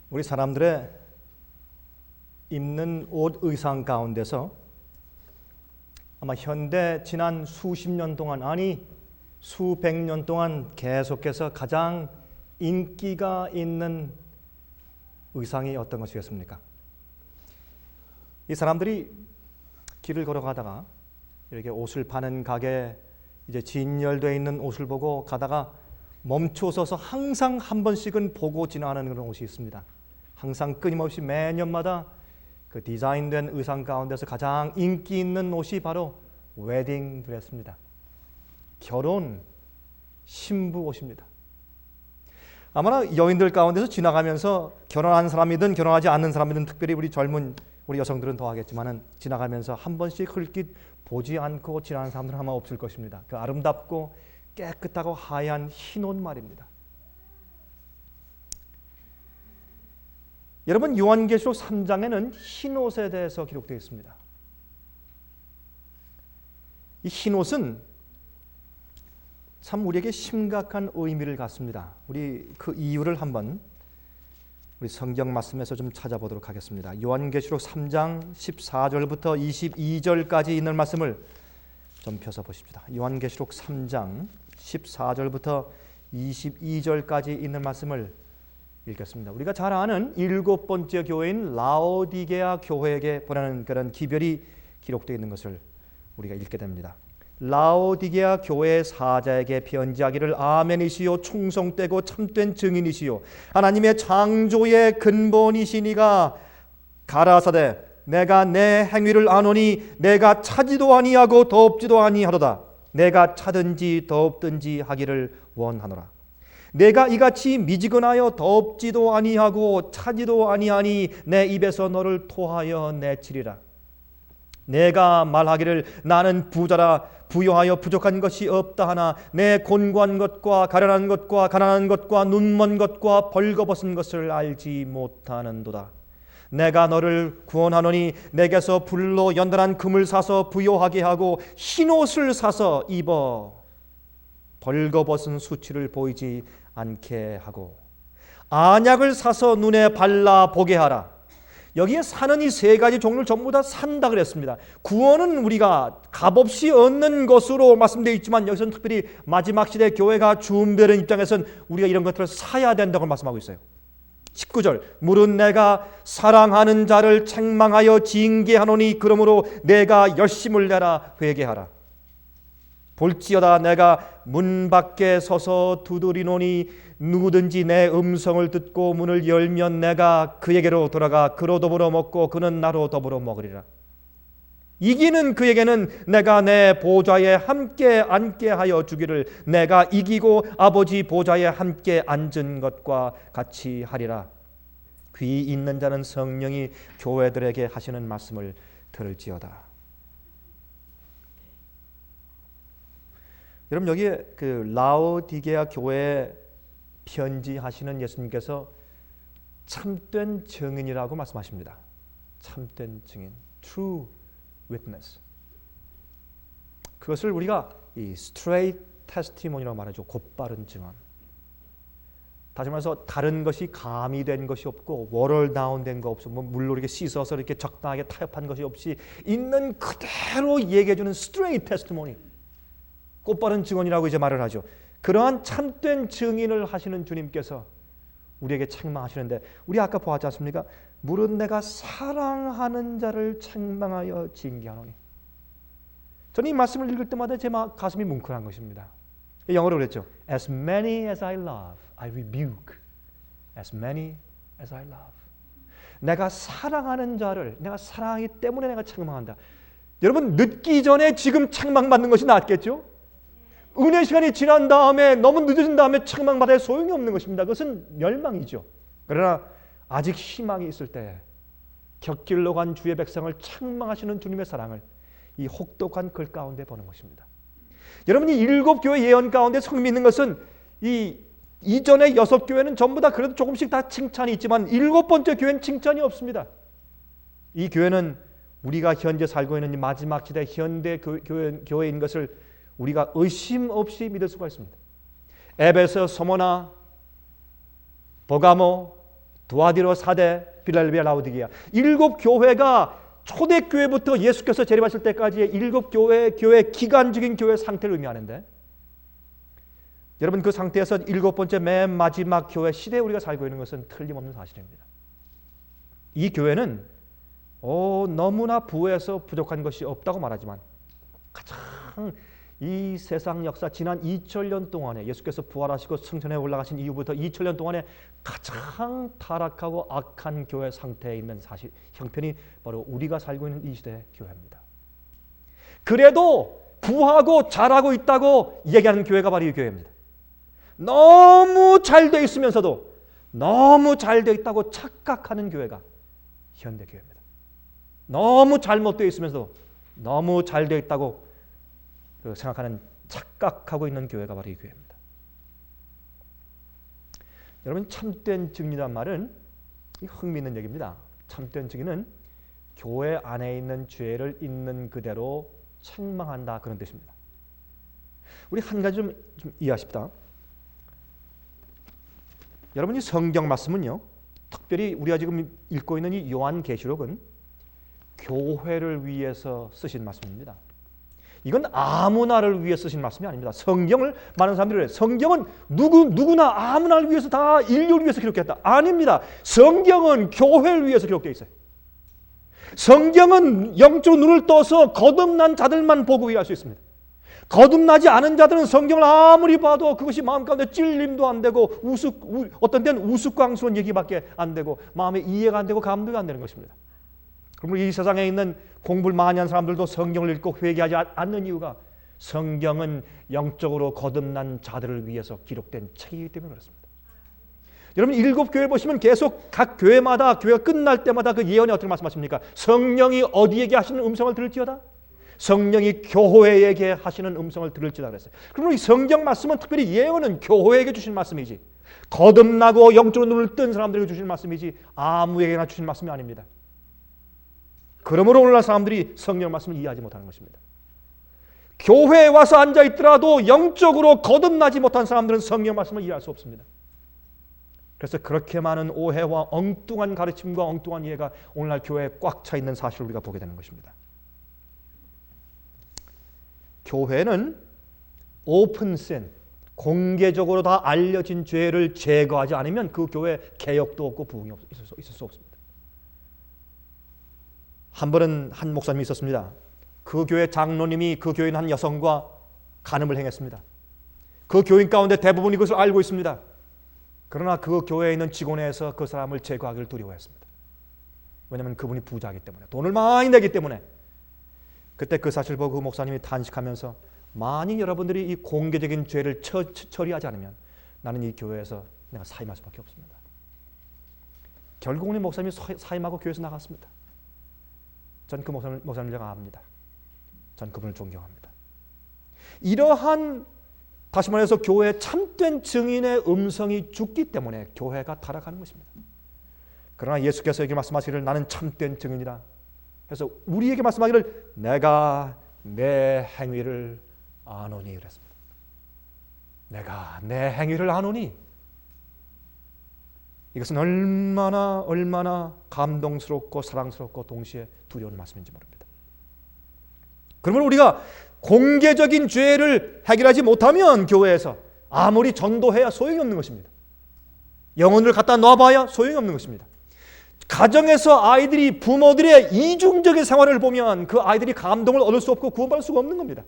우리 사람들의 입는 옷 의상 가운데서 아마 현대 지난 수십 년 동안, 아니 수백 년 동안 계속해서 가장 인기가 있는 의상이 어떤 것이겠습니까? 이 사람들이 길을 걸어가다가 이렇게 옷을 파는 가게 이제 진열되어 있는 옷을 보고 가다가 멈춰서서 항상 한 번씩은 보고 지나가는 그런 옷이 있습니다. 항상 끊임없이 매년마다 그 디자인된 의상 가운데서 가장 인기 있는 옷이 바로 웨딩 드레스입니다. 결혼 신부 옷입니다. 아마나 여인들 가운데서 지나가면서 결혼한 사람이든 결혼하지 않는 사람이든, 특별히 우리 젊은 우리 여성들은 더 하겠지만은 지나가면서 한 번씩 흘낏 보지 않고 지나가는 사람들은 아마 없을 것입니다. 그 아름답고 깨끗하고 하얀 흰 옷 말입니다. 여러분, 요한계시록 3장에는 흰 옷에 대해서 기록되어 있습니다. 이 흰 옷은 참 우리에게 심각한 의미를 갖습니다. 우리 그 이유를 한번 우리 성경 말씀에서 좀 찾아보도록 하겠습니다. 요한계시록 3장 14절부터 22절까지 있는 말씀을 좀 펴서 보십시다. 요한계시록 3장 14절부터 22절까지 있는 말씀을 읽겠습니다. 우리가 잘 아는 일곱 번째 교회인 라오디게아 교회에게 보내는 그런 기별이 기록되어 있는 것을 우리가 읽게 됩니다. 라오디게아 교회 사자에게 편지하기를 아멘이시요 충성되고 참된 증인이시요 하나님의 창조의 근본이시니가 가라사대 내가 내 행위를 아노니 내가 차지도 아니하고 더없지도 아니하도다. 내가 차든지 더없든지 하기를 원하노라. 내가 이같이 미지근하여 더없지도 아니하고 차지도 아니하니 내 입에서 너를 토하여 내치리라. 내가 말하기를 나는 부자라 부요하여 부족한 것이 없다 하나 내 곤고한 것과 가련한 것과 가난한 것과 눈먼 것과 벌거벗은 것을 알지 못하는도다. 내가 너를 구원하노니 내게서 불로 연단한 금을 사서 부요하게 하고 흰옷을 사서 입어 벌거벗은 수치를 보이지 않게 하고 안약을 사서 눈에 발라 보게 하라. 여기에 사는 이 세 가지 종류를 전부 다 산다 그랬습니다. 구원은 우리가 값없이 얻는 것으로 말씀되어 있지만 여기서는 특별히 마지막 시대 교회가 준비하는 입장에서는 우리가 이런 것들을 사야 된다고 말씀하고 있어요. 19절 물은 내가 사랑하는 자를 책망하여 징계하노니 그러므로 내가 열심을 내라 회개하라. 볼지어다 내가 문 밖에 서서 두드리노니 누구든지 내 음성을 듣고 문을 열면 내가 그에게로 돌아가 그로 더불어 먹고 그는 나로 더불어 먹으리라. 이기는 그에게는 내가 내 보좌에 함께 앉게 하여 주기를 내가 이기고 아버지 보좌에 함께 앉은 것과 같이 하리라. 귀 있는 자는 성령이 교회들에게 하시는 말씀을 들을지어다. 여러분, 여기에 그 라오디게아 교회에 편지하시는 예수님께서 참된 증인이라고 말씀하십니다. 참된 증인, true witness. 그것을 우리가 이 straight testimony라고 말하죠. 곧바른 증언. 다시 말해서 다른 것이 가미된 것이 없고 워럴 다운된 거 없고 물로 이렇게 씻어서 이렇게 적당하게 타협한 것이 없이 있는 그대로 얘기해주는 straight testimony. 곧바른 증언이라고 이제 말을 하죠. 그러한 참된 증인을 하시는 주님께서 우리에게 책망하시는데 우리 아까 보았지 않습니까? 물은 내가 사랑하는 자를 책망하여 징계하노니. 저는 이 말씀을 읽을 때마다 제 가슴이 뭉클한 것입니다. 영어로 그랬죠. As many as I love, I rebuke. As many as I love. 내가 사랑하는 자를 내가 사랑하기 때문에 내가 책망한다. 여러분, 늦기 전에 지금 책망받는 것이 낫겠죠? 은혜 시간이 지난 다음에 너무 늦어진 다음에 책망받아야 소용이 없는 것입니다. 그것은 멸망이죠. 그러나 아직 희망이 있을 때 곁길로 간 주의 백성을 책망하시는 주님의 사랑을 이 혹독한 글 가운데 보는 것입니다. 여러분이 일곱 교회 예언 가운데 성미 있는 것은 이 이전의 여섯 교회는 전부 다 그래도 조금씩 다 칭찬이 있지만 일곱 번째 교회는 칭찬이 없습니다. 이 교회는 우리가 현재 살고 있는 이 마지막 시대 현대 교회인 것을 우리가 의심 없이 믿을 수가 있습니다. 에베소, 소모나, 버가모, 두아디로, 사대, 빌랄벨비아, 라오디게아. 7교회가 초대교회부터 예수께서 재림하실 때까지의 7교회 기간적인 교회 상태를 의미하는데, 여러분 그 상태에서 7번째 맨 마지막 교회 시대에 우리가 살고 있는 것은 틀림없는 사실입니다. 이 교회는 너무나 부에서 부족한 것이 없다고 말하지만 가장 이 세상 역사 지난 2000년 동안에 예수께서 부활하시고 승천에 올라가신 이후부터 2000년 동안에 가장 타락하고 악한 교회 상태에 있는 사실 형편이 바로 우리가 살고 있는 이 시대의 교회입니다. 그래도 부하고 잘하고 있다고 얘기하는 교회가 바로 이 교회입니다. 너무 잘 돼 있으면서도 너무 잘 돼 있다고 착각하는 교회가 현대교회입니다. 너무 잘못되어 있으면서도 너무 잘 돼 있다고 생각하는, 착각하고 있는 교회가 바로 이 교회입니다. 여러분, 참된 증인이란 말은 흥미있는 얘기입니다. 참된 증인은 교회 안에 있는 죄를 있는 그대로 책망한다, 그런 뜻입니다. 우리 한 가지 좀 이해하십시다. 여러분이 성경 말씀은요, 특별히 우리가 지금 읽고 있는 이 요한계시록은 교회를 위해서 쓰신 말씀입니다. 이건 아무나를 위해 쓰신 말씀이 아닙니다. 성경을 많은 사람들이 그래요. 성경은 누구나 아무나를 위해서, 다 인류를 위해서 기록했다. 아닙니다. 성경은 교회를 위해서 기록되어 있어요. 성경은 영적 눈을 떠서 거듭난 자들만 보고 이해할 수 있습니다. 거듭나지 않은 자들은 성경을 아무리 봐도 그것이 마음 가운데 찔림도 안 되고 어떤 때는 우스꽝스러운 얘기밖에 안 되고 마음에 이해가 안 되고 감동이 안 되는 것입니다. 그러므로 이 세상에 있는 공부를 많이 한 사람들도 성경을 읽고 회개하지 않는 이유가 성경은 영적으로 거듭난 자들을 위해서 기록된 책이기 때문에 그렇습니다. 여러분 7교회 보시면 계속 각 교회마다 교회가 끝날 때마다 그 예언이 어떻게 말씀하십니까? 성령이 어디에게 하시는 음성을 들을지어다? 성령이 교회에게 하시는 음성을 들을지다 그랬어요. 그러므로 이 성경 말씀은 특별히 예언은 교회에게 주신 말씀이지, 거듭나고 영적으로 눈을 뜬 사람들에게 주신 말씀이지 아무에게나 주신 말씀이 아닙니다. 그러므로 오늘날 사람들이 성경 말씀을 이해하지 못하는 것입니다. 교회에 와서 앉아 있더라도 영적으로 거듭나지 못한 사람들은 성경 말씀을 이해할 수 없습니다. 그래서 그렇게 많은 오해와 엉뚱한 가르침과 엉뚱한 이해가 오늘날 교회에 꽉 차 있는 사실을 우리가 보게 되는 것입니다. 교회는 오픈센, 공개적으로 다 알려진 죄를 제거하지 않으면 그 교회 개혁도 없고 부흥이 있을 수 없습니다. 한 번은 한 목사님이 있었습니다. 그 교회 장로님이 그 교인 한 여성과 간음을 행했습니다. 그 교인 가운데 대부분이 그것을 알고 있습니다. 그러나 그 교회에 있는 직원에서 그 사람을 제거하기를 두려워했습니다. 왜냐하면 그분이 부자이기 때문에, 돈을 많이 내기 때문에. 그때 그 사실을 보고 그 목사님이 탄식하면서, 만일 여러분들이 이 공개적인 죄를 처리하지 않으면 나는 이 교회에서 내가 사임할 수밖에 없습니다. 결국은 이 목사님이 사임하고 교회에서 나갔습니다. 전 그 목사님을 제가 압니다. 전 그분을 존경합니다. 이러한, 다시 말해서 교회의 참된 증인의 음성이 죽기 때문에 교회가 타락하는 것입니다. 그러나 예수께서 여기 말씀하시기를 나는 참된 증인이라 해서 우리에게 말씀하기를 내가 내 행위를 아노니 그랬습니다. 내가 내 행위를 아노니. 이것은 얼마나 감동스럽고 사랑스럽고 동시에 두려운 말씀인지 모릅니다. 그러면 우리가 공개적인 죄를 해결하지 못하면 교회에서 아무리 전도해야 소용이 없는 것입니다. 영혼을 갖다 놔봐야 소용이 없는 것입니다. 가정에서 아이들이 부모들의 이중적인 생활을 보면 그 아이들이 감동을 얻을 수 없고 구원받을 수가 없는 겁니다.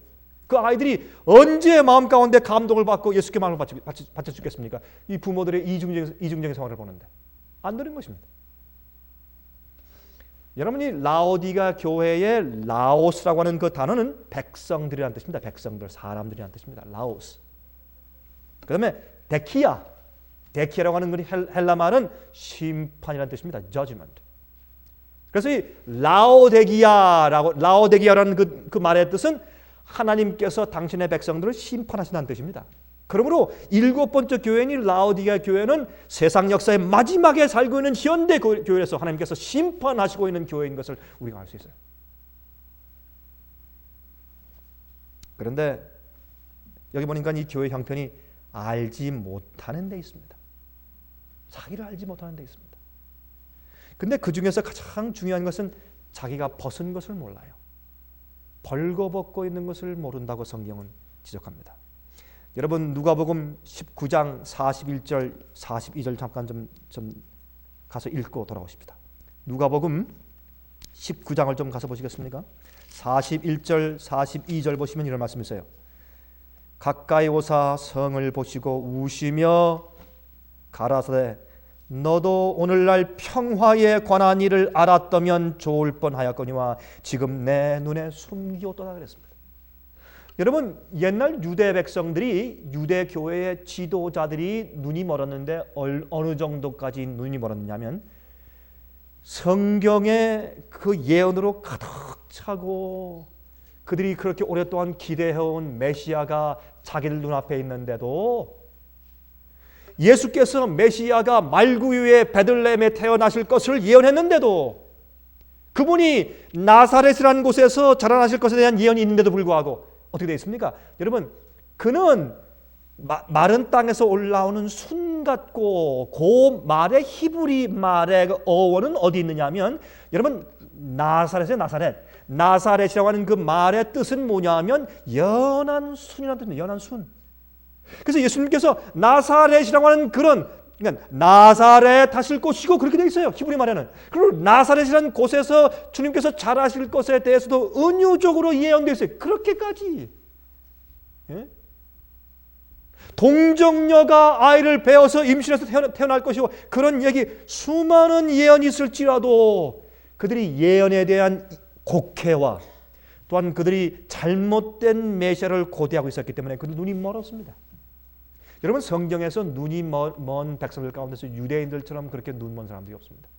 그 아이들이 언제 마음 가운데 감동을 받고 예수께 마음을 바쳐 주겠습니까? 이 부모들의 이중적인 생활을 보는데 안 되는 것입니다. 여러분이 라오디가 교회의 라오스라고 하는 그 단어는 백성들이라는 뜻입니다. 백성들, 사람들이라는 뜻입니다. 라오스. 그 다음에 데키아라고 하는 건 헬라 말은 심판이라는 뜻입니다. judgment. 그래서 이 라오데기아라는 그 말의 뜻은 하나님께서 당신의 백성들을 심판하신다는 뜻입니다. 그러므로 7번째 교회인 라오디게아 교회는 세상 역사의 마지막에 살고 있는 현대 교회에서 하나님께서 심판하시고 있는 교회인 것을 우리가 알 수 있어요. 그런데 여기 보니까 이 교회 형편이 알지 못하는 데 있습니다. 자기를 알지 못하는 데 있습니다. 근데 그 중에서 가장 중요한 것은 자기가 벗은 것을 몰라요. 벌거벗고 있는 것을 모른다고 성경은 지적합니다. 여러분 누가복음 19장 41절 42절 잠깐 좀 가서 읽고 돌아오십시다. 누가복음 19장을 좀 가서 보시겠습니까? 41절 42절 보시면 이런 말씀이 있어요. 가까이 오사 성을 보시고 우시며 가라사대 너도 오늘날 평화에 관한 일을 알았다면 좋을 뻔하였거니와 지금 내 눈에 숨기었도다 그랬습니다. 여러분 옛날 유대 백성들이 유대 교회의 지도자들이 눈이 멀었는데 어느 정도까지 눈이 멀었냐면 성경의 그 예언으로 가득 차고 그들이 그렇게 오랫동안 기대해온 메시아가 자기들 눈앞에 있는데도 예수께서 메시아가 말구유의 베들레헴에 태어나실 것을 예언했는데도 그분이 나사렛이라는 곳에서 자라나실 것에 대한 예언이 있는데도 불구하고 어떻게 되어 있습니까? 여러분 그는 마른 땅에서 올라오는 순 같고 그 말의 히브리 말의 어원은 어디 있느냐면 여러분 나사렛의 나사렛이라고 하는 그 말의 뜻은 뭐냐면 연한 순이라는 뜻입니다. 연한 순. 그래서 예수님께서 나사렛이라고 하는 그러니까 나사렛 하실 곳이고 그렇게 되어 있어요. 히브리 말에는. 그리고 나사렛이라는 곳에서 주님께서 잘하실 것에 대해서도 은유적으로 예언되어 있어요. 그렇게까지. 예? 동정녀가 아이를 배워서 임신해서 태어날 것이고 그런 얘기 수많은 예언이 있을지라도 그들이 예언에 대한 곡해와 또한 그들이 잘못된 메시아를 고대하고 있었기 때문에 그들 눈이 멀었습니다. 여러분 성경에서 눈이 먼 백성들 가운데서 유대인들처럼 그렇게 눈 먼 사람들이 없습니다.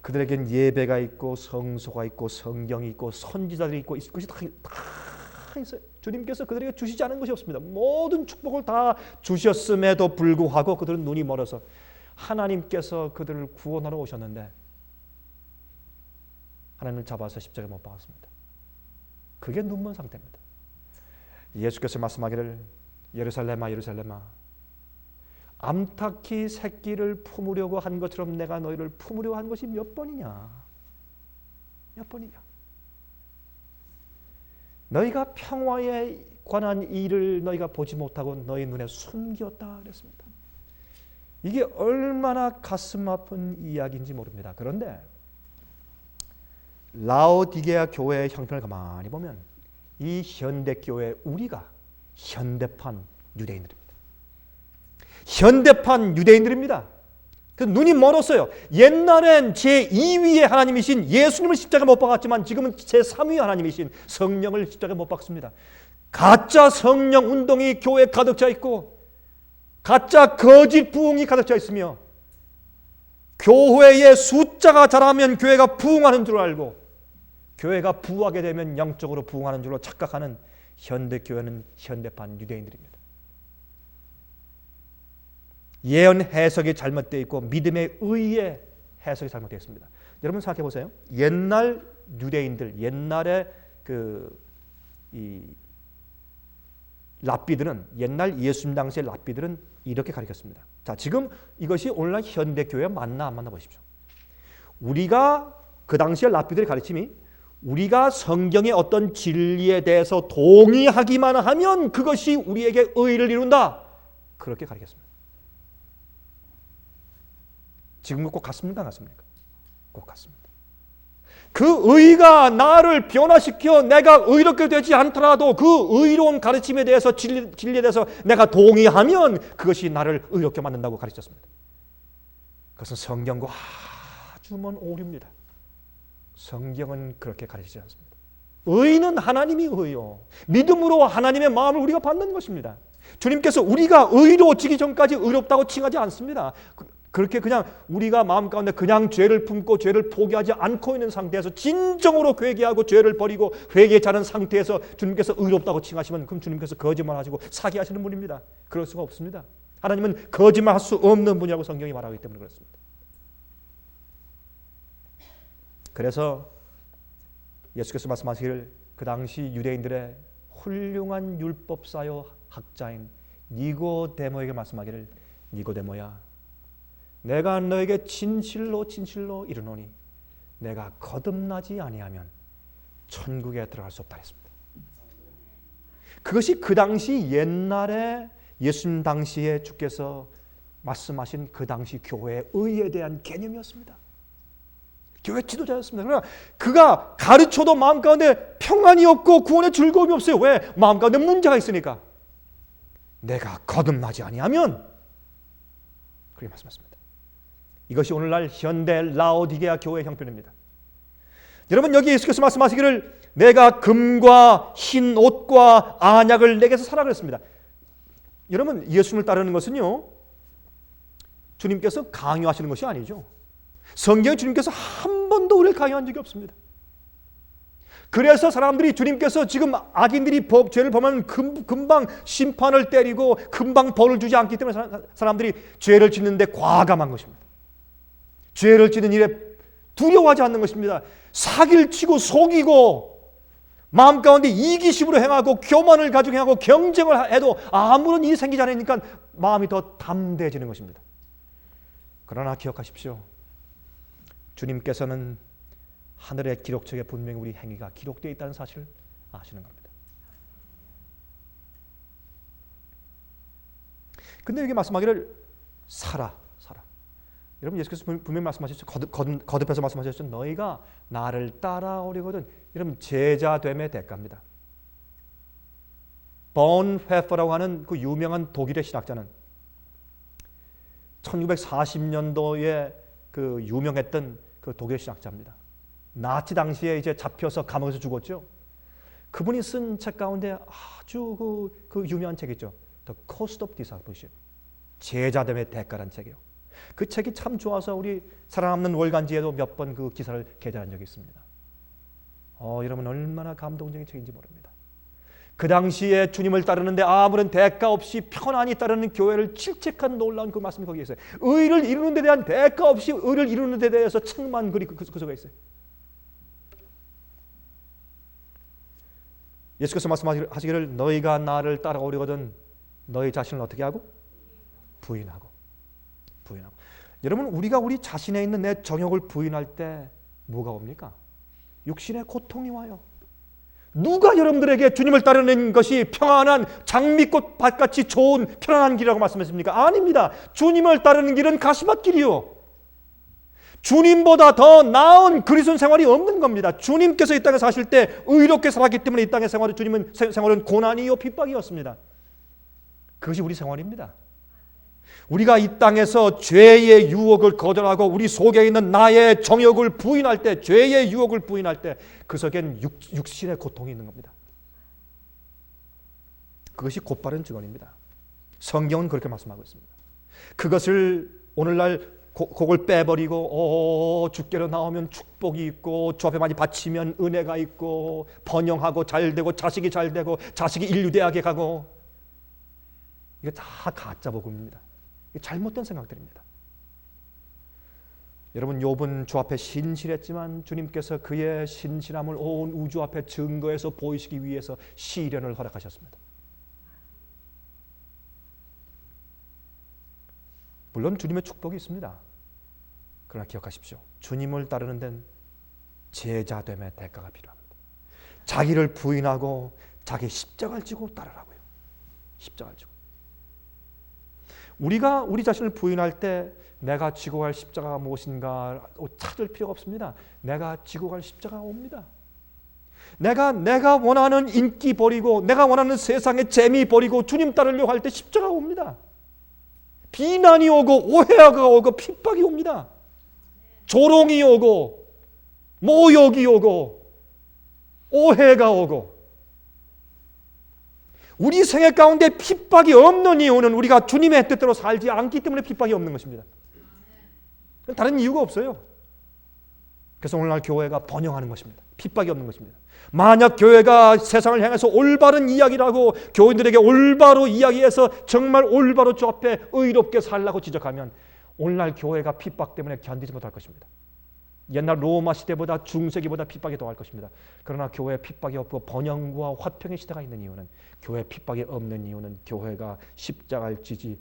그들에겐 예배가 있고 성소가 있고 성경이 있고 선지자들이 있고 그것이 다 있어요. 주님께서 그들에게 주시지 않은 것이 없습니다. 모든 축복을 다 주셨음에도 불구하고 그들은 눈이 멀어서 하나님께서 그들을 구원하러 오셨는데 하나님을 잡아서 십자가에 못 박았습니다. 그게 눈먼 상태입니다. 예수께서 말씀하기를 예루살렘아 예루살렘아 암탉이 새끼를 품으려고 한 것처럼 내가 너희를 품으려고 한 것이 몇 번이냐? 몇 번이냐? 너희가 평화에 관한 일을 너희가 보지 못하고 너희 눈에 숨겼다 그랬습니다. 이게 얼마나 가슴 아픈 이야기인지 모릅니다. 그런데 라오디게아 교회의 형편을 가만히 보면 이 현대교회 우리가 현대판 유대인들입니다. 현대판 유대인들입니다. 그 눈이 멀었어요. 옛날엔 제2위의 하나님이신 예수님을 십자가에 못 박았지만 지금은 제3위의 하나님이신 성령을 십자가에 못 박습니다. 가짜 성령 운동이 교회에 가득 차 있고 가짜 거짓 부흥이 가득 차 있으며 교회의 숫자가 자라면 교회가 부흥하는 줄 알고 교회가 부하게 되면 영적으로 부흥하는 줄로 착각하는 현대교회는 현대판 유대인들입니다. 예언 해석이 잘못되어 있고 믿음에 의해 해석이 잘못되어 있습니다. 여러분 생각해 보세요. 옛날 유대인들, 옛날에 이 랍비들은 옛날 예수님 당시의 랍비들은 이렇게 가르쳤습니다. 자, 지금 이것이 오늘날 현대교회 맞나 안 맞나 보십시오. 우리가 그 당시의 랍비들의 가르침이 우리가 성경의 어떤 진리에 대해서 동의하기만 하면 그것이 우리에게 의를 이룬다. 그렇게 가르쳤습니다. 지금도 꼭 같습니까? 같습니까? 꼭 같습니다. 그 의가 나를 변화시켜 내가 의롭게 되지 않더라도 그 의로운 가르침에 대해서 진리에 대해서 내가 동의하면 그것이 나를 의롭게 만든다고 가르쳤습니다. 그것은 성경과 아주 먼 오류입니다. 성경은 그렇게 가르치지 않습니다. 의는 하나님이 의요. 믿음으로 하나님의 마음을 우리가 받는 것입니다. 주님께서 우리가 의로워지기 전까지 의롭다고 칭하지 않습니다. 그렇게 그냥 우리가 마음 가운데 그냥 죄를 품고 죄를 포기하지 않고 있는 상태에서 진정으로 회개하고 죄를 버리고 회개치 않은 상태에서 주님께서 의롭다고 칭하시면 그럼 주님께서 거짓말하시고 사기하시는 분입니다. 그럴 수가 없습니다. 하나님은 거짓말할 수 없는 분이라고 성경이 말하기 때문에 그렇습니다. 그래서 예수께서 말씀하시기를 그 당시 유대인들의 훌륭한 율법사요 학자인 니고데모에게 말씀하기를 니고데모야 내가 너에게 진실로 진실로 이르노니 내가 거듭나지 아니하면 천국에 들어갈 수 없다 했습니다. 그것이 그 당시 옛날에 예수님 당시에 주께서 말씀하신 그 당시 교회의 의에 대한 개념이었습니다. 교회 지도자였습니다. 그러나 그가 가르쳐도 마음 가운데 평안이 없고 구원의 즐거움이 없어요. 왜? 마음 가운데 문제가 있으니까. 내가 거듭나지 아니하면, 그렇게 말씀하십니다. 이것이 오늘날 현대 라오디게아 교회의 형편입니다. 여러분, 여기 예수께서 말씀하시기를 내가 금과 흰 옷과 안약을 내게서 사라 그랬습니다. 여러분, 예수님을 따르는 것은요, 주님께서 강요하시는 것이 아니죠. 성경에 주님께서 한 번도 우리를 강요한 적이 없습니다. 그래서 사람들이 주님께서 지금 악인들이 죄를 범하면 금방 심판을 때리고 금방 벌을 주지 않기 때문에 사람들이 죄를 짓는데 과감한 것입니다. 죄를 짓는 일에 두려워하지 않는 것입니다. 사기를 치고 속이고 마음 가운데 이기심으로 행하고 교만을 가지고 행하고 경쟁을 해도 아무런 일이 생기지 않으니까 마음이 더 담대해지는 것입니다. 그러나 기억하십시오. 주님께서는 하늘의 기록책에 분명히 우리 행위가 기록되어 있다는 사실을 아시는 겁니다. 근데 여기 말씀하기를 사라. 여러분, 예수께서 분명히 말씀하셨죠. 거듭해서 말씀하셨죠. 너희가 나를 따라오려거든. 여러분, 제자됨의 대가입니다. 본헤퍼라고 하는 그 유명한 독일의 신학자는 1940년도에 그 유명했던 그 독일 신학자입니다. 나치 당시에 이제 잡혀서 감옥에서 죽었죠. 그분이 쓴 책 가운데 아주 그 유명한 책이 있죠. The Cost of Discipleship. 제자됨의 대가라는 책이에요. 그 책이 참 좋아서 우리 살아남는 월간지에도 몇 번 그 기사를 게재한 적이 있습니다. 여러분, 얼마나 감동적인 책인지 모릅니다. 그 당시에 주님을 따르는데 아무런 대가 없이 편안히 따르는 교회를 질책한 놀라운 그 말씀이 거기에 있어요. 의를 이루는 데 대한 대가 없이 의를 이루는 데 대해서 책만 글이 그 속에 있어요. 예수께서 말씀하시기를 너희가 나를 따라오려거든 너희 자신을 어떻게 하고? 부인하고. 여러분, 우리가 우리 자신에 있는 내 정욕을 부인할 때 뭐가 옵니까? 육신의 고통이 와요. 누가 여러분들에게 주님을 따르는 것이 평안한 장미꽃 밭같이 좋은 편안한 길이라고 말씀했습니까? 아닙니다. 주님을 따르는 길은 가시밭길이요. 주님보다 더 나은 그리스도인 생활이 없는 겁니다. 주님께서 이 땅에 사실 때 의롭게 살았기 때문에 이 땅의 생활은 고난이요 핍박이었습니다. 그것이 우리 생활입니다. 우리가 이 땅에서 죄의 유혹을 거절하고 우리 속에 있는 나의 정욕을 부인할 때, 죄의 유혹을 부인할 때 그 속엔 육신의 고통이 있는 겁니다. 그것이 곧바른 증언입니다. 성경은 그렇게 말씀하고 있습니다. 그것을 오늘날 곡을 빼버리고 주께로 나오면 축복이 있고 주 앞에 많이 바치면 은혜가 있고 번영하고 잘되고 자식이 잘되고 자식이 인류대학에 가고, 이게 다 가짜 복음입니다. 잘못된 생각들입니다. 여러분, 욥은 주 앞에 신실했지만 주님께서 그의 신실함을 온 우주 앞에 증거해서 보이시기 위해서 시련을 허락하셨습니다. 물론 주님의 축복이 있습니다. 그러나 기억하십시오. 주님을 따르는 데는 제자됨의 대가가 필요합니다. 자기를 부인하고 자기 십자가를 지고 따르라고요. 십자가를 지고. 우리가 우리 자신을 부인할 때 내가 지고 갈 십자가가 무엇인가 찾을 필요가 없습니다. 내가 지고 갈 십자가가 옵니다. 내가 원하는 인기 버리고 내가 원하는 세상의 재미 버리고 주님 따르려고 할 때 십자가가 옵니다. 비난이 오고 오해가 오고 핍박이 옵니다. 조롱이 오고 모욕이 오고 오해가 오고. 우리 생애 가운데 핍박이 없는 이유는 우리가 주님의 뜻대로 살지 않기 때문에 핍박이 없는 것입니다. 다른 이유가 없어요. 그래서 오늘날 교회가 번영하는 것입니다. 핍박이 없는 것입니다. 만약 교회가 세상을 향해서 올바른 이야기를 하고 교인들에게 올바로 이야기해서 정말 올바로 주 앞에 의롭게 살라고 지적하면 오늘날 교회가 핍박 때문에 견디지 못할 것입니다. 옛날 로마 시대보다 중세기보다 핍박이 더할 것입니다. 그러나 교회에 핍박이 없고 번영과 화평의 시대가 있는 이유는, 교회에 핍박이 없는 이유는 교회가 십자가를 지지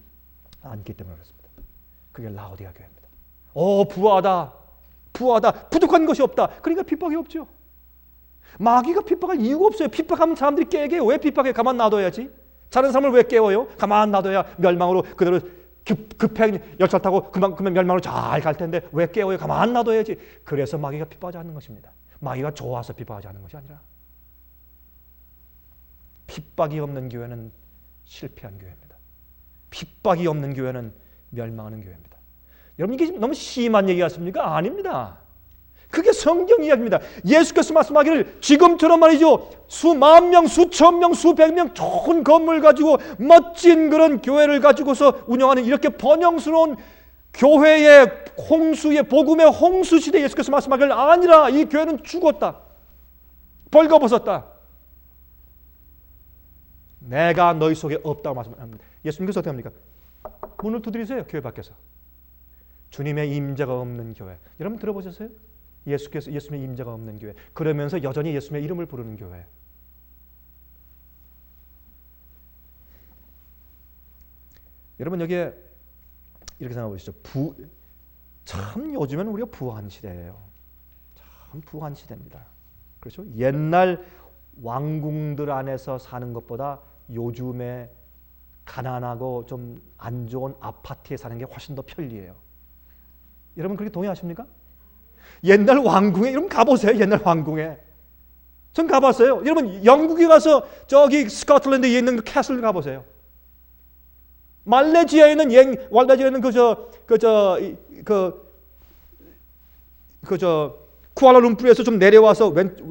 않기 때문에 그렇습니다. 그게 라오디가 교회입니다. 부하다, 부하다, 부족한 것이 없다. 그러니까 핍박이 없죠. 마귀가 핍박할 이유가 없어요. 핍박하면 사람들이 깨게. 왜 핍박해? 가만 놔둬야지. 자는 사람을 왜 깨워요? 가만 놔둬야 멸망으로 그대로 급행 열차 타고 그만 멸망으로 잘 갈 텐데 왜 깨워요? 가만 놔둬야지. 그래서 마귀가 핍박하지 않는 것입니다. 마귀가 좋아서 핍박하지 않는 것이 아니라 핍박이 없는 교회는 실패한 교회입니다. 핍박이 없는 교회는 멸망하는 교회입니다. 여러분 이게 너무 심한 얘기 같습니까? 아닙니다. 그게 성경 이야기입니다. 예수께서 말씀하기를 지금처럼 말이죠. 수만 명, 수천 명, 수백 명 좋은 건물 가지고 멋진 그런 교회를 가지고서 운영하는 이렇게 번영스러운 교회의 홍수의 복음의 홍수 시대에 예수께서 말씀하기를 아니라 이 교회는 죽었다. 벌거벗었다. 내가 너희 속에 없다고 말씀합니다. 예수님께서 어떻게 합니까? 문을 두드리세요. 교회 밖에서. 주님의 임재가 없는 교회. 여러분 들어보셨어요? 예수님의 임재가 없는 교회. 그러면서 여전히 예수님의 이름을 부르는 교회. 여러분 여기에 이렇게 생각해 보시죠. 참 요즘엔 우리가 부한 시대예요. 참 부한 시대입니다. 그렇죠? 옛날 왕궁들 안에서 사는 것보다 요즘에 가난하고 좀 안 좋은 아파트에 사는 게 훨씬 더 편리해요. 여러분 그렇게 동의하십니까? 옛날 왕궁에 여러분 가보세요. 옛날 왕궁에 전 가봤어요. 여러분 영국에 가서 저기 스코틀랜드에 있는 그 캐슬 가보세요. 말레이시아에 있는 쿠알라룸푸르에서 좀 내려와서